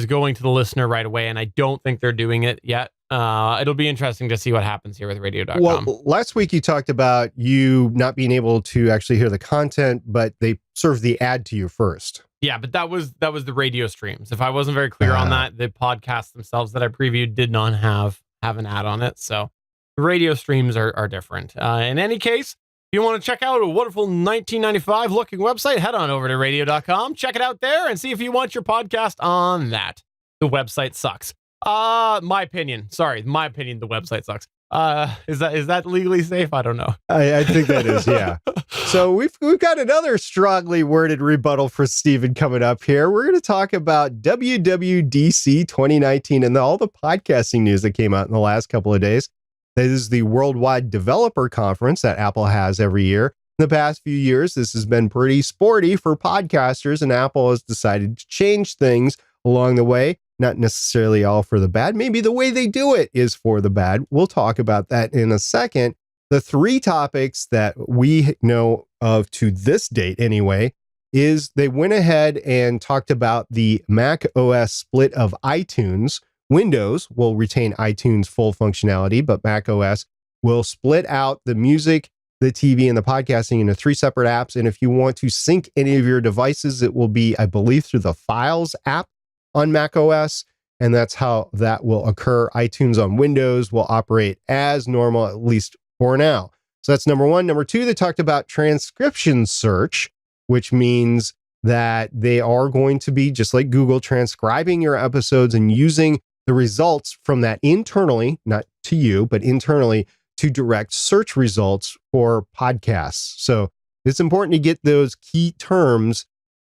going to the listener right away. And I don't think they're doing it yet. It'll be interesting to see what happens here with radio.com. Well, last week you talked about you not being able to actually hear the content, but they serve the ad to you first. Yeah, but that was the radio streams. If I wasn't very clear on that, the podcasts themselves that I previewed did not have an ad on it. So the radio streams are different. In any case, if you want to check out a wonderful 1995 looking website, head on over to radio.com. Check it out there and see if you want your podcast on that. The website sucks. My opinion. Sorry, my opinion, the website sucks. Is that legally safe? I don't know. I think that is, yeah. So we've got another strongly worded rebuttal for Stephen coming up here. We're going to talk about WWDC 2019 and all the podcasting news that came out in the last couple of days. This is the Worldwide Developer Conference that Apple has every year. In the past few years, this has been pretty sporty for podcasters, and Apple has decided to change things along the way. Not necessarily all for the bad. Maybe the way they do it is for the bad. We'll talk about that in a second. The 3 topics that we know of to this date anyway is they went ahead and talked about the Mac OS split of iTunes. Windows will retain iTunes full functionality, but Mac OS will split out the music, the TV, and the podcasting into 3 separate apps. And if you want to sync any of your devices, it will be, I believe, through the Files app on Mac OS, and that's how that will occur. iTunes on Windows will operate as normal, at least for now. So that's number 1. Number 2, they talked about transcription search, which means that they are going to be, just like Google, transcribing your episodes and using the results from that internally, not to you, but internally, to direct search results for podcasts. So it's important to get those key terms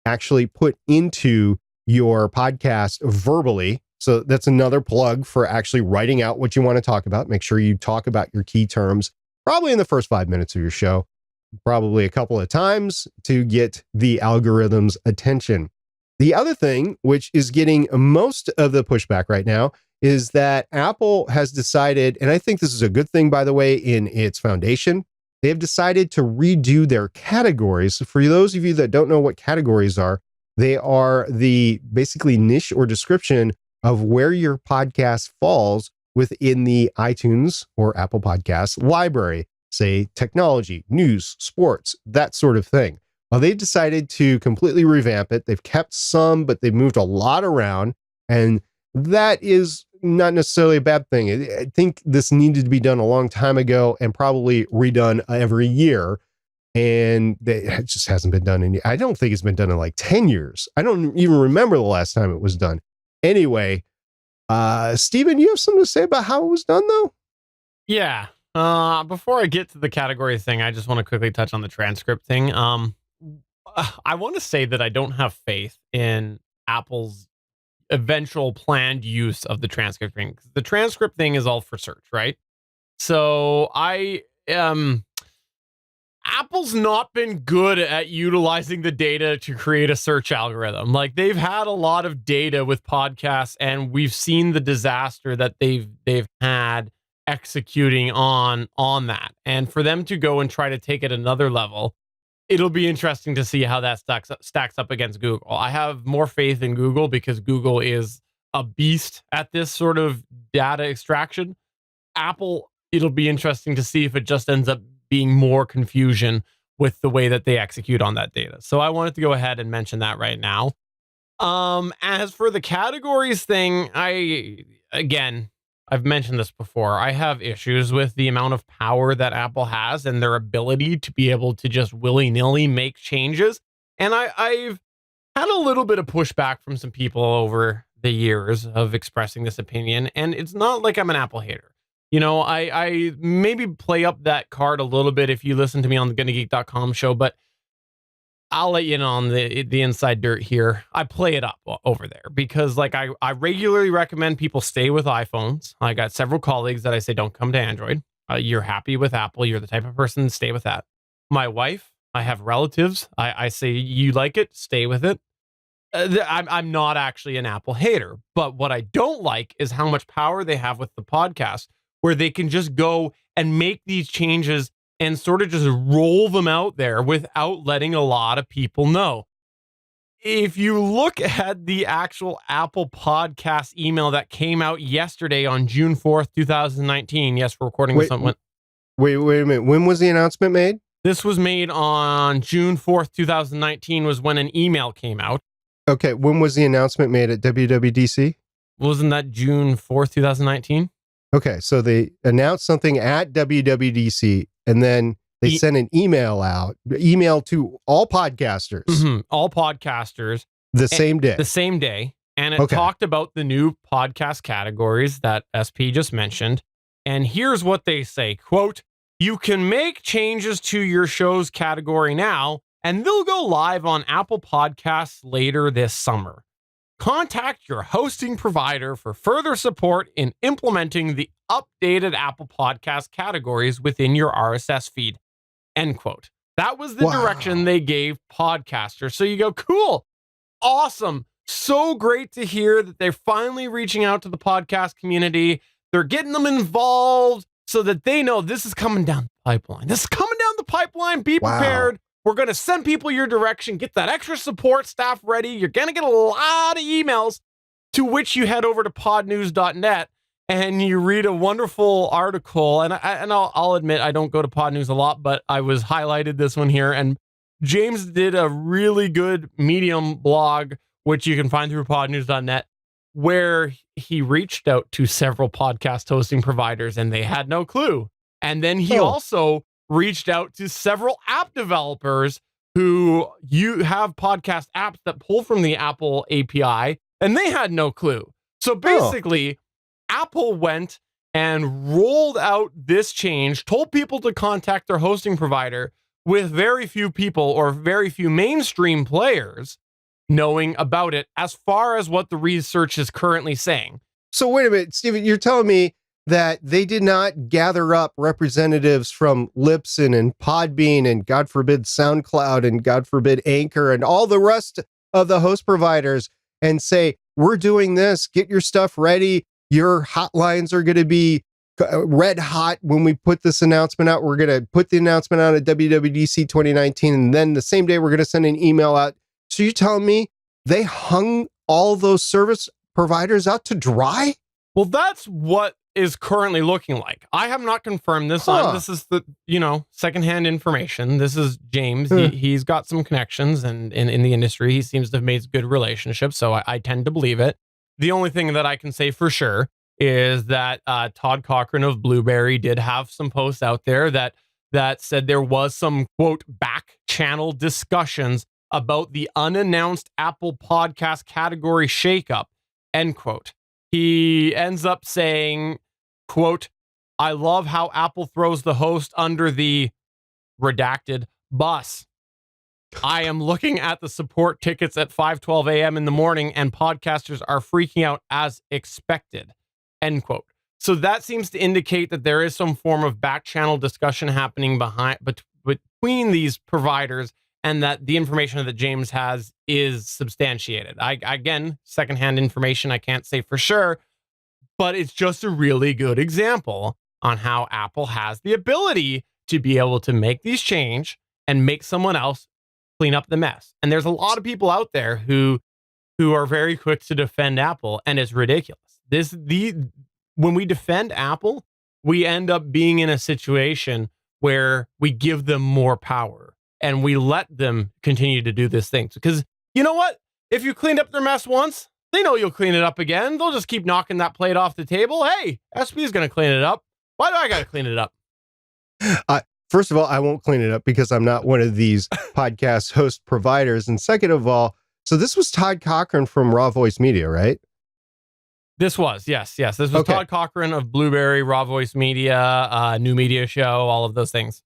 actually put into your podcast verbally. So that's another plug for actually writing out what you want to talk about. Make sure you talk about your key terms, probably in the first 5 minutes of your show, probably a couple of times to get the algorithm's attention. The other thing, which is getting most of the pushback right now, is that Apple has decided, and I think this is a good thing, by the way, in its foundation, they have decided to redo their categories. For those of you that don't know what categories are, they are the basically niche or description of where your podcast falls within the iTunes or Apple Podcasts library, say technology, news, sports, that sort of thing. Well, they've decided to completely revamp it. They've kept some, but they've moved a lot around, and that is not necessarily a bad thing. I think this needed to be done a long time ago and probably redone every year. And it just hasn't been done I don't think it's been done in like 10 years. I don't even remember the last time it was done. Anyway, Stephen, you have something to say about how it was done, though? Yeah. Before I get to the category thing, I just want to quickly touch on the transcript thing. I want to say that I don't have faith in Apple's eventual planned use of the transcript thing. 'Cause the transcript thing is all for search, right? So Apple's not been good at utilizing the data to create a search algorithm. Like, they've had a lot of data with podcasts, and we've seen the disaster that they've had executing on that. And for them to go and try to take it another level, it'll be interesting to see how that stacks up against Google. I have more faith in Google because Google is a beast at this sort of data extraction. Apple, it'll be interesting to see if it just ends up being more confusion with the way that they execute on that data. So I wanted to go ahead and mention that right now. As for the categories thing, I've mentioned this before. I have issues with the amount of power that Apple has and their ability to be able to just willy-nilly make changes. And I've had a little bit of pushback from some people over the years of expressing this opinion. And it's not like I'm an Apple hater. You know, I maybe play up that card a little bit if you listen to me on the GonnaGeek.com show, but I'll let you in on the inside dirt here. I play it up over there because, like, I regularly recommend people stay with iPhones. I got several colleagues that I say, don't come to Android. You're happy with Apple. You're the type of person to stay with that. My wife, I have relatives. I say, you like it, stay with it. I'm not actually an Apple hater, but what I don't like is how much power they have with the podcast, where they can just go and make these changes and sort of just roll them out there without letting a lot of people know. If you look at the actual Apple podcast email that came out yesterday on June 4th, 2019. Yes, we're recording with someone. Wait a minute. When was the announcement made? This was made on June 4th, 2019 was when an email came out. Okay. When was the announcement made at WWDC? Wasn't that June 4th, 2019? Okay. So they announced something at WWDC, and then they sent an email to all podcasters. Mm-hmm, all podcasters. The same day. The same day. And it talked about the new podcast categories that SP just mentioned. And here's what they say, quote, "You can make changes to your show's category now, and they'll go live on Apple Podcasts later this summer. Contact your hosting provider for further support in implementing the updated Apple Podcast categories within your RSS feed." End quote. That was the direction they gave podcasters. So you go, cool, awesome. So great to hear that they're finally reaching out to the podcast community. They're getting them involved so that they know this is coming down the pipeline. This is coming down the pipeline. Be prepared. We're going to send people your direction. Get that extra support staff ready. You're going to get a lot of emails, to which you head over to podnews.net and you read a wonderful article. And I'll admit, I don't go to Pod News a lot, but I was highlighted this one here. And James did a really good Medium blog, which you can find through podnews.net, where he reached out to several podcast hosting providers and they had no clue. And then he also reached out to several app developers who have podcast apps that pull from the Apple API, and they had no clue. So basically, Apple went and rolled out this change, told people to contact their hosting provider, with very few people or very few mainstream players knowing about it, as far as what the research is currently saying. So wait a minute, Steven, you're telling me that they did not gather up representatives from Libsyn and Podbean and, God forbid, SoundCloud and, God forbid, Anchor and all the rest of the host providers and say, we're doing this, get your stuff ready. Your hotlines are going to be red hot when we put this announcement out. We're going to put the announcement out at WWDC 2019. And then the same day, we're going to send an email out. So you're telling me they hung all those service providers out to dry? Well, that's what is currently looking like. I have not confirmed this. This is the, secondhand information. This is James. He's got some connections and in the industry. He seems to have made good relationships. So I tend to believe it. The only thing that I can say for sure is that Todd Cochran of Blueberry did have some posts out there that said there was some, quote, back channel discussions about the unannounced Apple podcast category shakeup, end quote. He ends up saying, quote, I love how Apple throws the host under the redacted bus. I am looking at the support tickets at 5:12 a.m. in the morning, and podcasters are freaking out as expected. End quote. So that seems to indicate that there is some form of back channel discussion happening between these providers, and that the information that James has is substantiated. Again, secondhand information, I can't say for sure, but it's just a really good example on how Apple has the ability to be able to make these change and make someone else clean up the mess. And there's a lot of people out there who are very quick to defend Apple, and it's ridiculous. When we defend Apple, we end up being in a situation where we give them more power and we let them continue to do this thing. Because you know what? If you cleaned up their mess once, they know you'll clean it up again. They'll just keep knocking that plate off the table. Hey, SP is going to clean it up. Why do I got to clean it up? First of all, I won't clean it up because I'm not one of these podcast host providers. And second of all, so this was Todd Cochran from Raw Voice Media, right? This was, yes. This was Okay. Todd Cochran of Blueberry, Raw Voice Media, New Media Show, all of those things.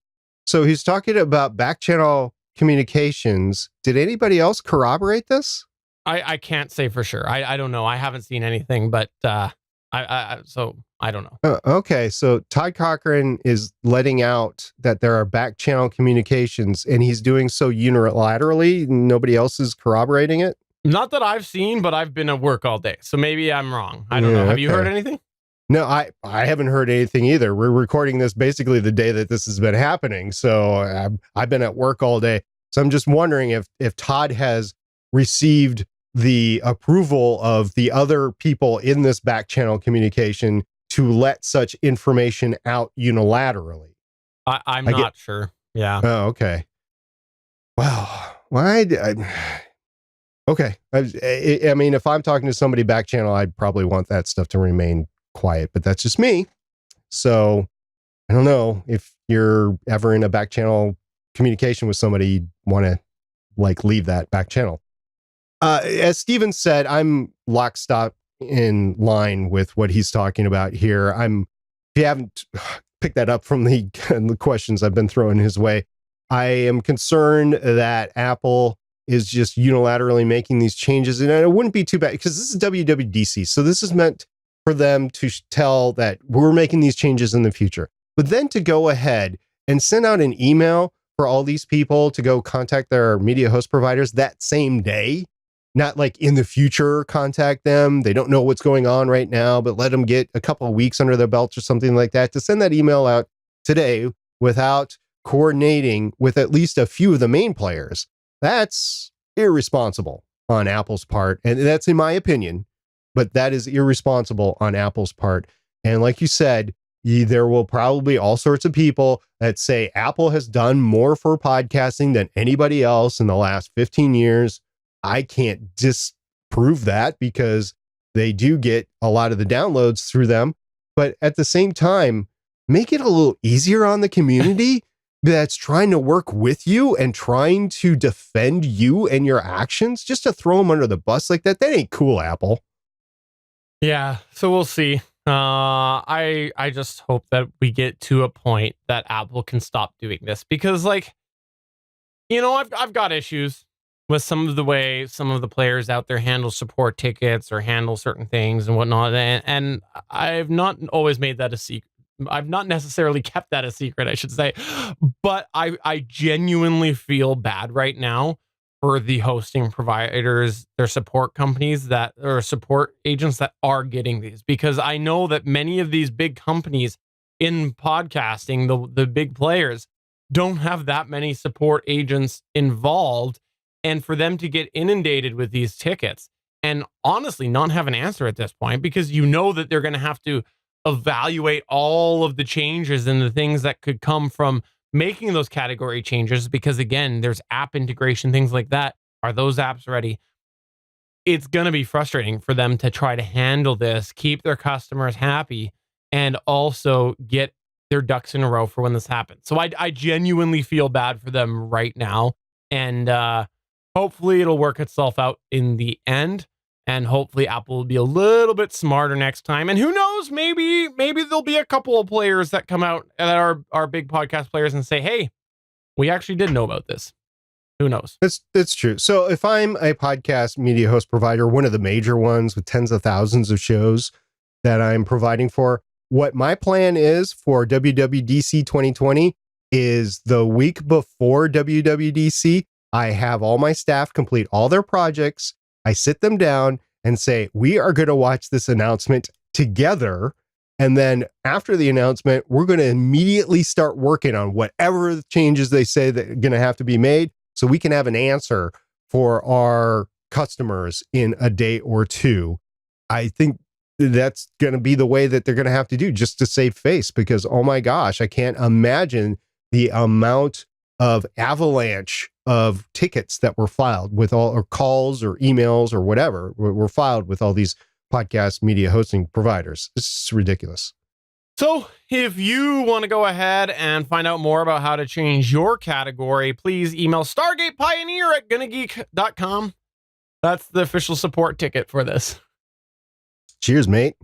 So he's talking about back channel communications. Did anybody else corroborate this? I can't say for sure. I don't know. I haven't seen anything, but so I don't know. Okay, so Todd Cochran is letting out that there are back channel communications, and he's doing so unilaterally. Nobody else is corroborating it. Not that I've seen, but I've been at work all day, so maybe I'm wrong. I don't know. Have you heard anything? No, I haven't heard anything either. We're recording this basically the day that this has been happening, so I've been at work all day. So I'm just wondering if Todd has received the approval of the other people in this back channel communication to let such information out unilaterally. I'm not sure. Yeah. Oh, okay. Wow. Why? Okay. I mean, if I'm talking to somebody back channel, I'd probably want that stuff to remain quiet, but that's just me. So I don't know if you're ever in a back channel communication with somebody, you'd want to leave that back channel. As Steven said, I'm lock, stock in line with what he's talking about here. If you haven't picked that up from the questions I've been throwing his way, I am concerned that Apple is just unilaterally making these changes, and it wouldn't be too bad because this is WWDC. So this is meant for them to tell that we're making these changes in the future, but then to go ahead and send out an email for all these people to go contact their media host providers that same day. Not in the future, contact them. They don't know what's going on right now, but let them get a couple of weeks under their belts or something like that. To send that email out today without coordinating with at least a few of the main players, that's irresponsible on Apple's part. And that's in my opinion, but that is irresponsible on Apple's part. And like you said, there will probably be all sorts of people that say Apple has done more for podcasting than anybody else in the last 15 years. I can't disprove that because they do get a lot of the downloads through them. But at the same time, make it a little easier on the community that's trying to work with you and trying to defend you and your actions. Just to throw them under the bus like that ain't cool, Apple. Yeah, so we'll see. I just hope that we get to a point that Apple can stop doing this because, I've got issues with some of the way some of the players out there handle support tickets or handle certain things and whatnot. And I've not always made that a secret. I've not necessarily kept that a secret, I should say. But I genuinely feel bad right now for the hosting providers, their support companies or support agents that are getting these. Because I know that many of these big companies in podcasting, the big players, don't have that many support agents involved. And for them to get inundated with these tickets and honestly not have an answer at this point, because that they're going to have to evaluate all of the changes and the things that could come from making those category changes. Because again, there's app integration, things like that. Are those apps ready? It's going to be frustrating for them to try to handle this, keep their customers happy, and also get their ducks in a row for when this happens. So I genuinely feel bad for them right now. And, hopefully it'll work itself out in the end. And hopefully Apple will be a little bit smarter next time. And who knows, maybe there'll be a couple of players that come out that are big podcast players and say, hey, we actually did know about this. Who knows? It's true. So if I'm a podcast media host provider, one of the major ones with tens of thousands of shows that I'm providing for, what my plan is for WWDC 2020 is the week before WWDC, I have all my staff complete all their projects. I sit them down and say, we are going to watch this announcement together. And then after the announcement, we're going to immediately start working on whatever changes they say that are going to have to be made so we can have an answer for our customers in a day or two. I think that's going to be the way that they're going to have to do just to save face, because, oh my gosh, I can't imagine the amount of avalanche of tickets that were filed with all, or calls or emails or whatever were filed with all these podcast media hosting providers. This is ridiculous. So if you want to go ahead and find out more about how to change your category, please email stargatepioneer@GonnaGeek.com. That's the official support ticket for this. Cheers, mate.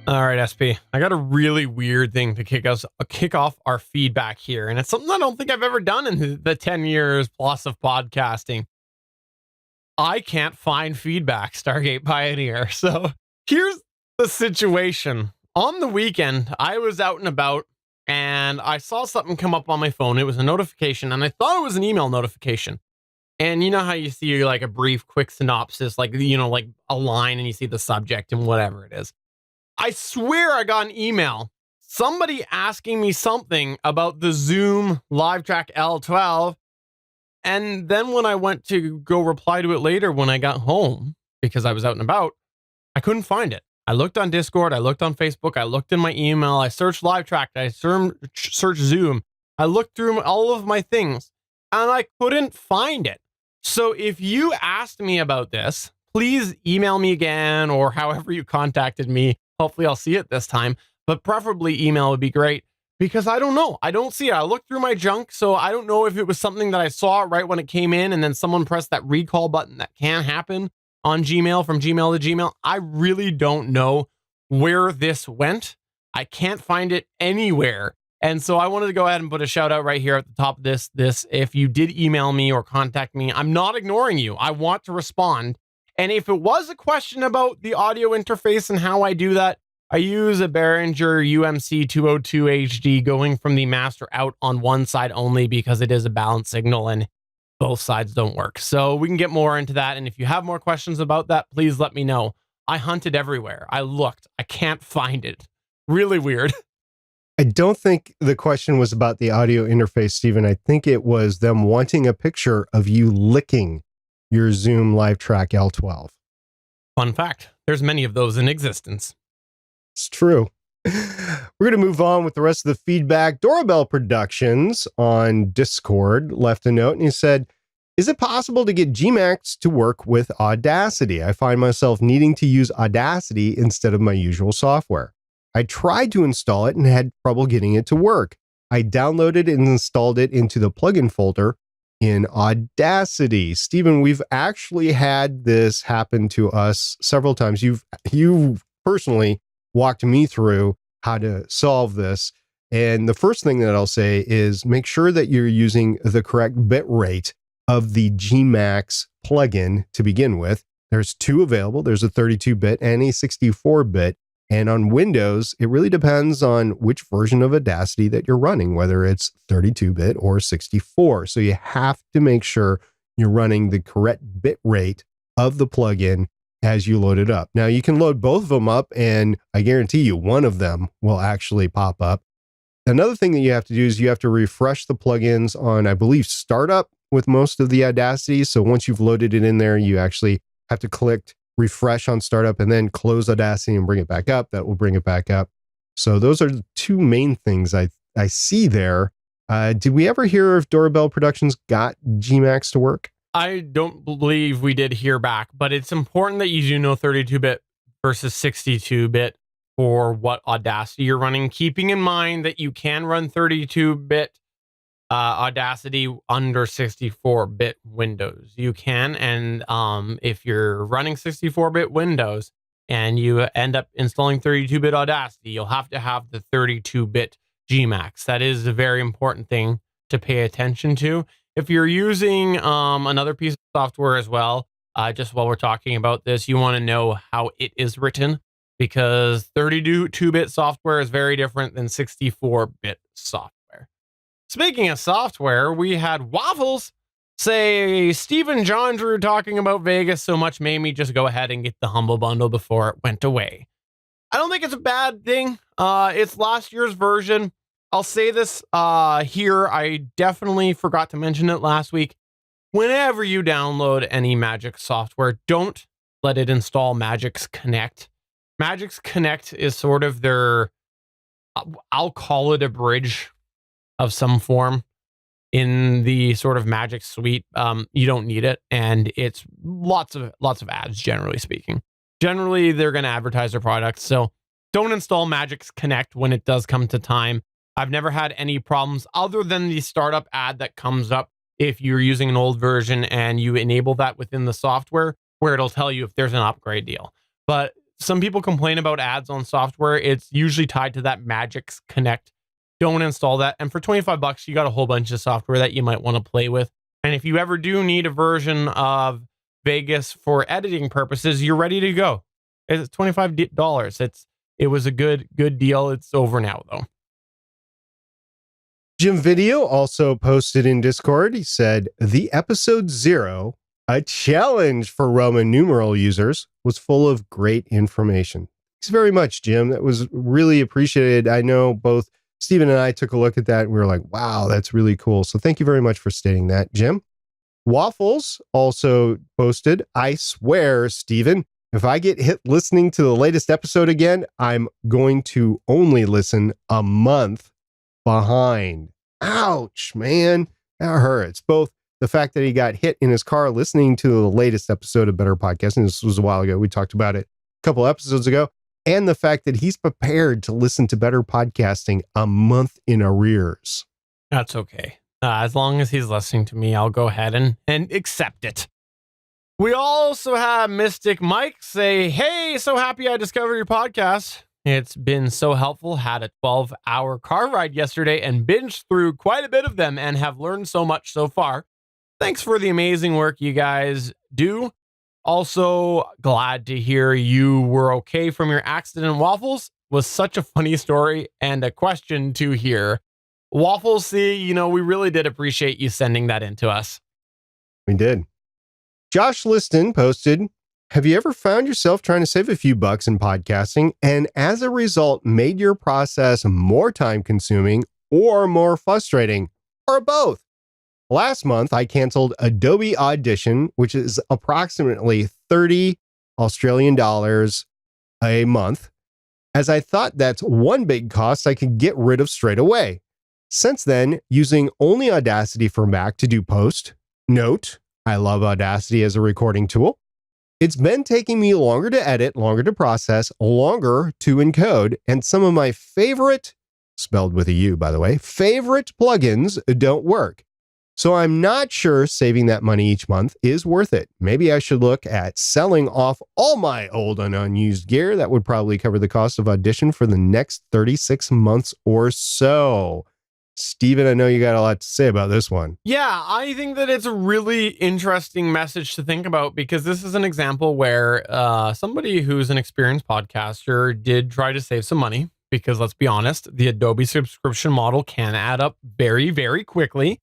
All right, SP, I got a really weird thing to kick off our feedback here. And it's something I don't think I've ever done in the 10 years plus of podcasting. I can't find feedback, Stargate Pioneer. So here's the situation. On the weekend, I was out and about and I saw something come up on my phone. It was a notification and I thought it was an email notification. And you know how you see like a brief, quick synopsis, like, you know, like a line and you see the subject and whatever it is. I swear I got an email, somebody asking me something about the Zoom LiveTrack L12. And then when I went to go reply to it later, when I got home, because I was out and about, I couldn't find it. I looked on Discord, I looked on Facebook, I looked in my email, I searched LiveTrack, I searched Zoom, I looked through all of my things, and I couldn't find it. So if you asked me about this, please email me again, or however you contacted me. Hopefully I'll see it this time, but preferably email would be great, because I don't know. I don't see it. I looked through my junk, so I don't know if it was something that I saw right when it came in and then someone pressed that recall button. That can happen on Gmail, from Gmail to Gmail. I really don't know where this went. I can't find it anywhere. And so I wanted to go ahead and put a shout out right here at the top of this. If you did email me or contact me, I'm not ignoring you. I want to respond. And if it was a question about the audio interface and how I do that, I use a Behringer UMC 202 HD going from the master out on one side only, because it is a balanced signal and both sides don't work. So we can get more into that. And if you have more questions about that, please let me know. I hunted everywhere. I looked. I can't find it. Really weird. I don't think the question was about the audio interface, Stephen. I think it was them wanting a picture of you licking your Zoom LiveTrack L12. Fun fact, there's many of those in existence. It's true. We're going to move on with the rest of the feedback. Doorbell Productions on Discord left a note and he said, is it possible to get Gmax to work with Audacity? I find myself needing to use Audacity instead of my usual software. I tried to install it and had trouble getting it to work. I downloaded and installed it into the plugin folder in Audacity. Stephen, we've actually had this happen to us several times. You've personally walked me through how to solve this. And the first thing that I'll say is make sure that you're using the correct bit rate of the Gmax plugin to begin with. There's two available. There's a 32-bit and a 64-bit. And on Windows, it really depends on which version of Audacity that you're running, whether it's 32-bit or 64. So you have to make sure you're running the correct bit rate of the plugin as you load it up. Now, you can load both of them up, and I guarantee you one of them will actually pop up. Another thing that you have to do is you have to refresh the plugins on, I believe, startup with most of the Audacity. So once you've loaded it in there, you actually have to click refresh on startup and then close Audacity and bring it back up. That will bring it back up. So those are the two main things I see there. Did we ever hear if Doorbell Productions got Gmax to work? I don't believe we did hear back, but it's important that you do know 32-bit versus 62-bit. for what Audacity you're running, keeping in mind that you can run 32-bit Audacity under 64-bit Windows. You can, and if you're running 64-bit Windows and you end up installing 32-bit Audacity, you'll have to have the 32-bit Gmax. That is a very important thing to pay attention to. If you're using another piece of software as well, just while we're talking about this, you want to know how it is written, because 32-bit software is very different than 64-bit software. Speaking of software, we had Waffles say, Stephen Jondrew talking about Vegas so much made me just go ahead and get the Humble Bundle before it went away. I don't think it's a bad thing. It's last year's version. I'll say this here. I definitely forgot to mention it last week. Whenever you download any Magix software, don't let it install Magix Connect. Magix Connect is sort of their, I'll call it a bridge of some form in the sort of Magix suite. You don't need it, and it's lots of ads, generally speaking. Generally, they're going to advertise their products, so don't install Magix Connect when it does come to time. I've never had any problems other than the startup ad that comes up if you're using an old version and you enable that within the software, where it'll tell you if there's an upgrade deal. But some people complain about ads on software. It's usually tied to that Magix Connect. Don't install that. And for $25, you got a whole bunch of software that you might want to play with. And if you ever do need a version of Vegas for editing purposes, you're ready to go. It's $25. It was a good deal. It's over now, though. Jim Video also posted in Discord. He said, the episode 0, a challenge for Roman numeral users, was full of great information. Thanks very much, Jim. That was really appreciated. I know both Stephen and I took a look at that and we were like, wow, that's really cool. So thank you very much for stating that, Jim. Waffles also posted, I swear, Stephen, if I get hit listening to the latest episode again, I'm going to only listen a month behind. Ouch, man. That hurts. Both the fact that he got hit in his car listening to the latest episode of Better Podcasting, this was a while ago, we talked about it a couple episodes ago, and the fact that he's prepared to listen to Better Podcasting a month in arrears. That's okay. As long as he's listening to me, I'll go ahead and accept it. We also have Mystic Mike say, hey, so happy I discovered your podcast. It's been so helpful. Had a 12-hour car ride yesterday and binged through quite a bit of them and have learned so much so far. Thanks for the amazing work you guys do. Also, glad to hear you were okay from your accident. Waffles was such a funny story and a question to hear. Waffles, see, we really did appreciate you sending that in to us. We did. Josh Liston posted, have you ever found yourself trying to save a few bucks in podcasting and as a result made your process more time consuming or more frustrating, or both? Last month, I canceled Adobe Audition, which is approximately 30 Australian dollars a month, as I thought that's one big cost I could get rid of straight away. Since then, using only Audacity for Mac to do post. Note, I love Audacity as a recording tool. It's been taking me longer to edit, longer to process, longer to encode, and some of my favorite, spelled with a U, by the way, favorite plugins don't work. So I'm not sure saving that money each month is worth it. Maybe I should look at selling off all my old and unused gear. That would probably cover the cost of Audition for the next 36 months or so. Stephen, I know you got a lot to say about this one. Yeah, I think that it's a really interesting message to think about, because this is an example where somebody who's an experienced podcaster did try to save some money, because let's be honest, the Adobe subscription model can add up very, very quickly,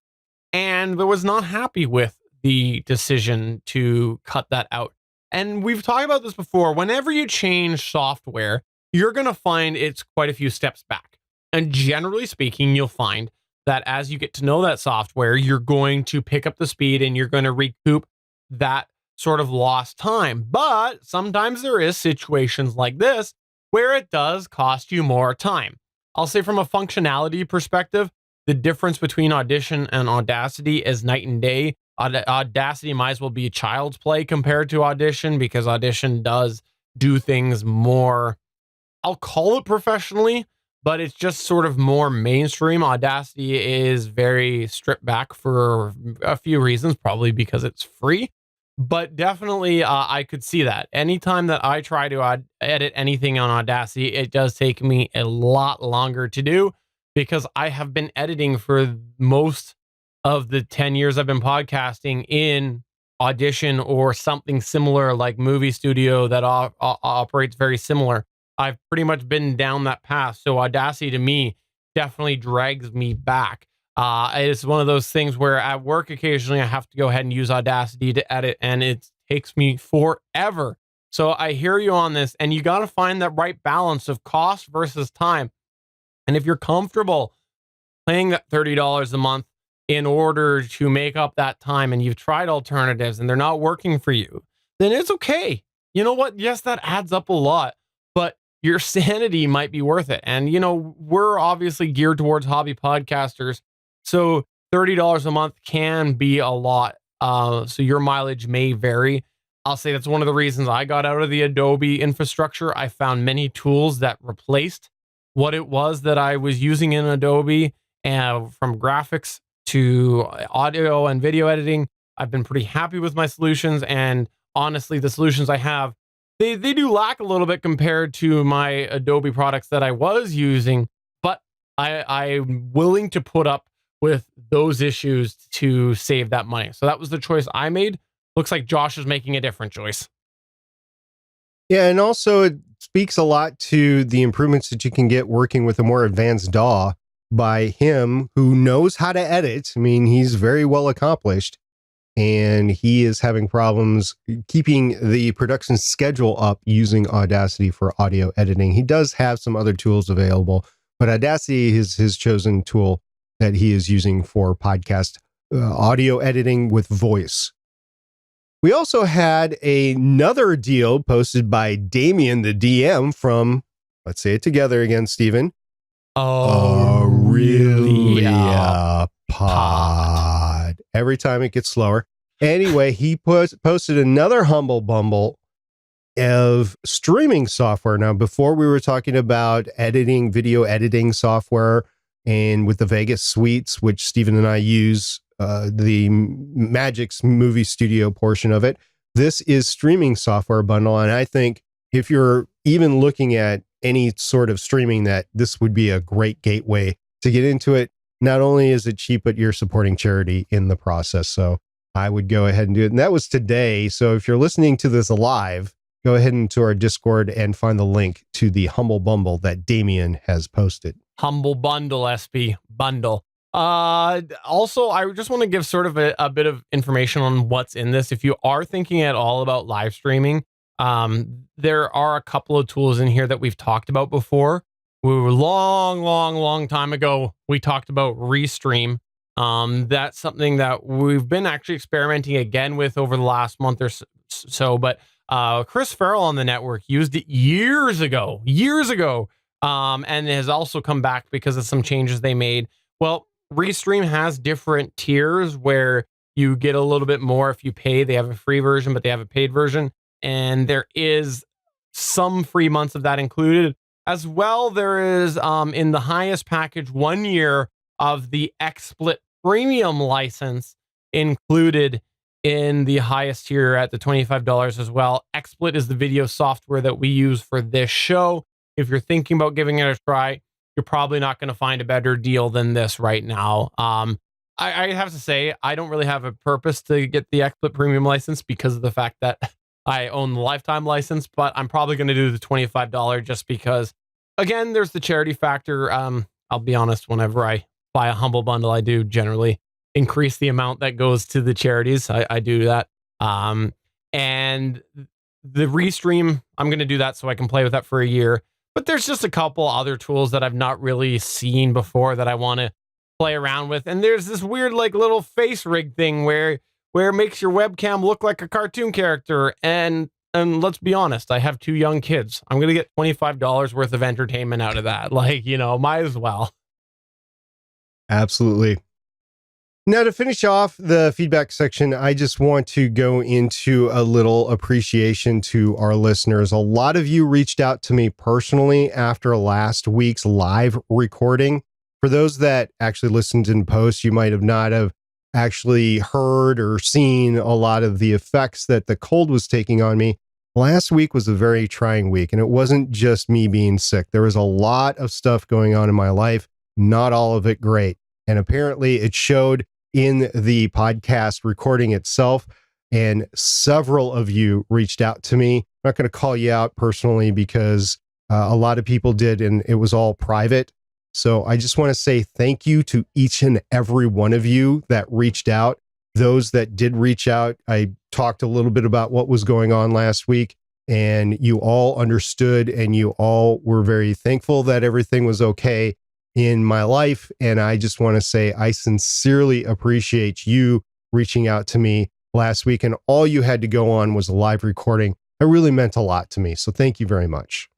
and was not happy with the decision to cut that out. And we've talked about this before. Whenever you change software, you're going to find it's quite a few steps back. And generally speaking, you'll find that as you get to know that software, you're going to pick up the speed and you're going to recoup that sort of lost time. But sometimes there is situations like this where it does cost you more time. I'll say from a functionality perspective, the difference between Audition and Audacity is night and day. Audacity might as well be child's play compared to Audition, because Audition does do things more I'll call it professionally, but it's just sort of more mainstream. Audacity is very stripped back for a few reasons, probably because it's free. But definitely, I could see that. Anytime that I try to edit anything on Audacity, it does take me a lot longer to do because I have been editing for most of the 10 years I've been podcasting in Audition or something similar like Movie Studio that operates very similar. I've pretty much been down that path. So Audacity to me definitely drags me back. It's one of those things where at work occasionally I have to go ahead and use Audacity to edit, and it takes me forever. So I hear you on this, and you got to find that right balance of cost versus time. And if you're comfortable paying that $30 a month in order to make up that time, and you've tried alternatives and they're not working for you, then it's okay. You know what? Yes, that adds up a lot, but your sanity might be worth it. And, we're obviously geared towards hobby podcasters. So $30 a month can be a lot. So your mileage may vary. I'll say that's one of the reasons I got out of the Adobe infrastructure. I found many tools that replaced what it was that I was using in Adobe, and from graphics to audio and video editing. I've been pretty happy with my solutions, and honestly, the solutions I have, they do lack a little bit compared to my Adobe products that I was using, but I'm willing to put up with those issues to save that money. So that was the choice I made. Looks like Josh is making a different choice. Yeah, and also it speaks a lot to the improvements that you can get working with a more advanced DAW by him who knows how to edit. I mean, he's very well accomplished, and he is having problems keeping the production schedule up using Audacity for audio editing. He does have some other tools available, but Audacity is his chosen tool that he is using for podcast audio editing with voice. We also had another deal posted by Damien, the DM from, let's say it together again, Stephen. Aurelia Pod. Every time it gets slower. Anyway, he posted another humble bumble of streaming software. Now, before we were talking about video editing software, and with the Vegas suites, which Stephen and I use, the Magic's movie studio portion of it, this is streaming software bundle. And I think if you're even looking at any sort of streaming, that this would be a great gateway to get into it. Not only is it cheap, but you're supporting charity in the process. So I would go ahead and do it. And that was today. So if you're listening to this live, go ahead into our Discord and find the link to the Humble Bumble that Damien has posted. Humble Bundle, SP Bundle. Also, I just want to give sort of a bit of information on what's in this. If you are thinking at all about live streaming, there are a couple of tools in here that we've talked about before. We were long time ago, we talked about Restream. That's something that we've been actually experimenting again with over the last month or so. But Chris Farrell on the network used it years ago, and it has also come back because of some changes they made. Well, Restream has different tiers where you get a little bit more if you pay. They have a free version, but they have a paid version. And there is some free months of that included. As well, there is in the highest package 1 year of the XSplit premium license included in the highest tier at the $25 as well. XSplit is the video software that we use for this show. If you're thinking about giving it a try, you're probably not going to find a better deal than this right now. I have to say, I don't really have a purpose to get the XSplit premium license because of the fact that I own the lifetime license, but I'm probably going to do the $25 just because, again, there's the charity factor. I'll be honest, whenever I buy a Humble Bundle, I do generally increase the amount that goes to the charities. I do that. And the Restream, I'm going to do that so I can play with that for a year. But there's just a couple other tools that I've not really seen before that I want to play around with. And there's this weird like little face rig thing where it makes your webcam look like a cartoon character. And let's be honest, I have 2 young kids. I'm going to get $25 worth of entertainment out of that. Might as well. Absolutely. Now, to finish off the feedback section, I just want to go into a little appreciation to our listeners. A lot of you reached out to me personally after last week's live recording. For those that actually listened in post, you might have not have actually heard or seen a lot of the effects that the cold was taking on me. Last week was a very trying week, and it wasn't just me being sick. There was a lot of stuff going on in my life, not all of it great. And apparently it showed in the podcast recording itself, and several of you reached out to me. I'm not going to call you out personally because a lot of people did, and it was all private. So I just want to say thank you to each and every one of you that reached out. Those that did reach out, I talked a little bit about what was going on last week, and you all understood, and you all were very thankful that everything was okay in my life. And I just want to say I sincerely appreciate you reaching out to me last week, and all you had to go on was a live recording. It really meant a lot to me. So thank you very much.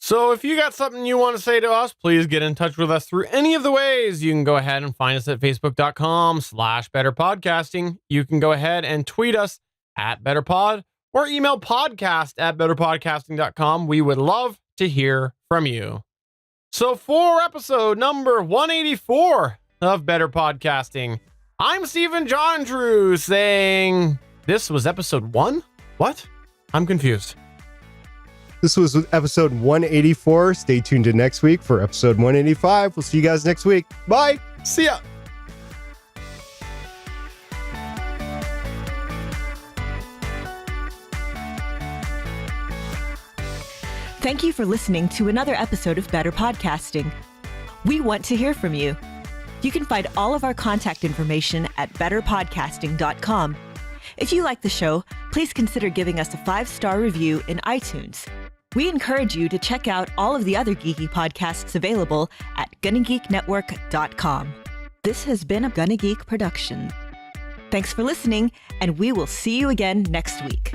So if you got something you want to say to us, please get in touch with us through any of the ways. You can go ahead and find us at facebook.com/betterpodcasting. You can go ahead and tweet us at betterpod or email podcast@betterpodcasting.com. We would love to hear from you. So for episode number 184 of Better Podcasting, I'm Stephen Jondrew saying this was episode 1? What? I'm confused. This was episode 184. Stay tuned to next week for episode 185. We'll see you guys next week. Bye. See ya. Thank you for listening to another episode of Better Podcasting. We want to hear from you. You can find all of our contact information at betterpodcasting.com. If you like the show, please consider giving us a 5-star review in iTunes. We encourage you to check out all of the other geeky podcasts available at GonnaGeekNetwork.com. This has been a GonnaGeek production. Thanks for listening, and we will see you again next week.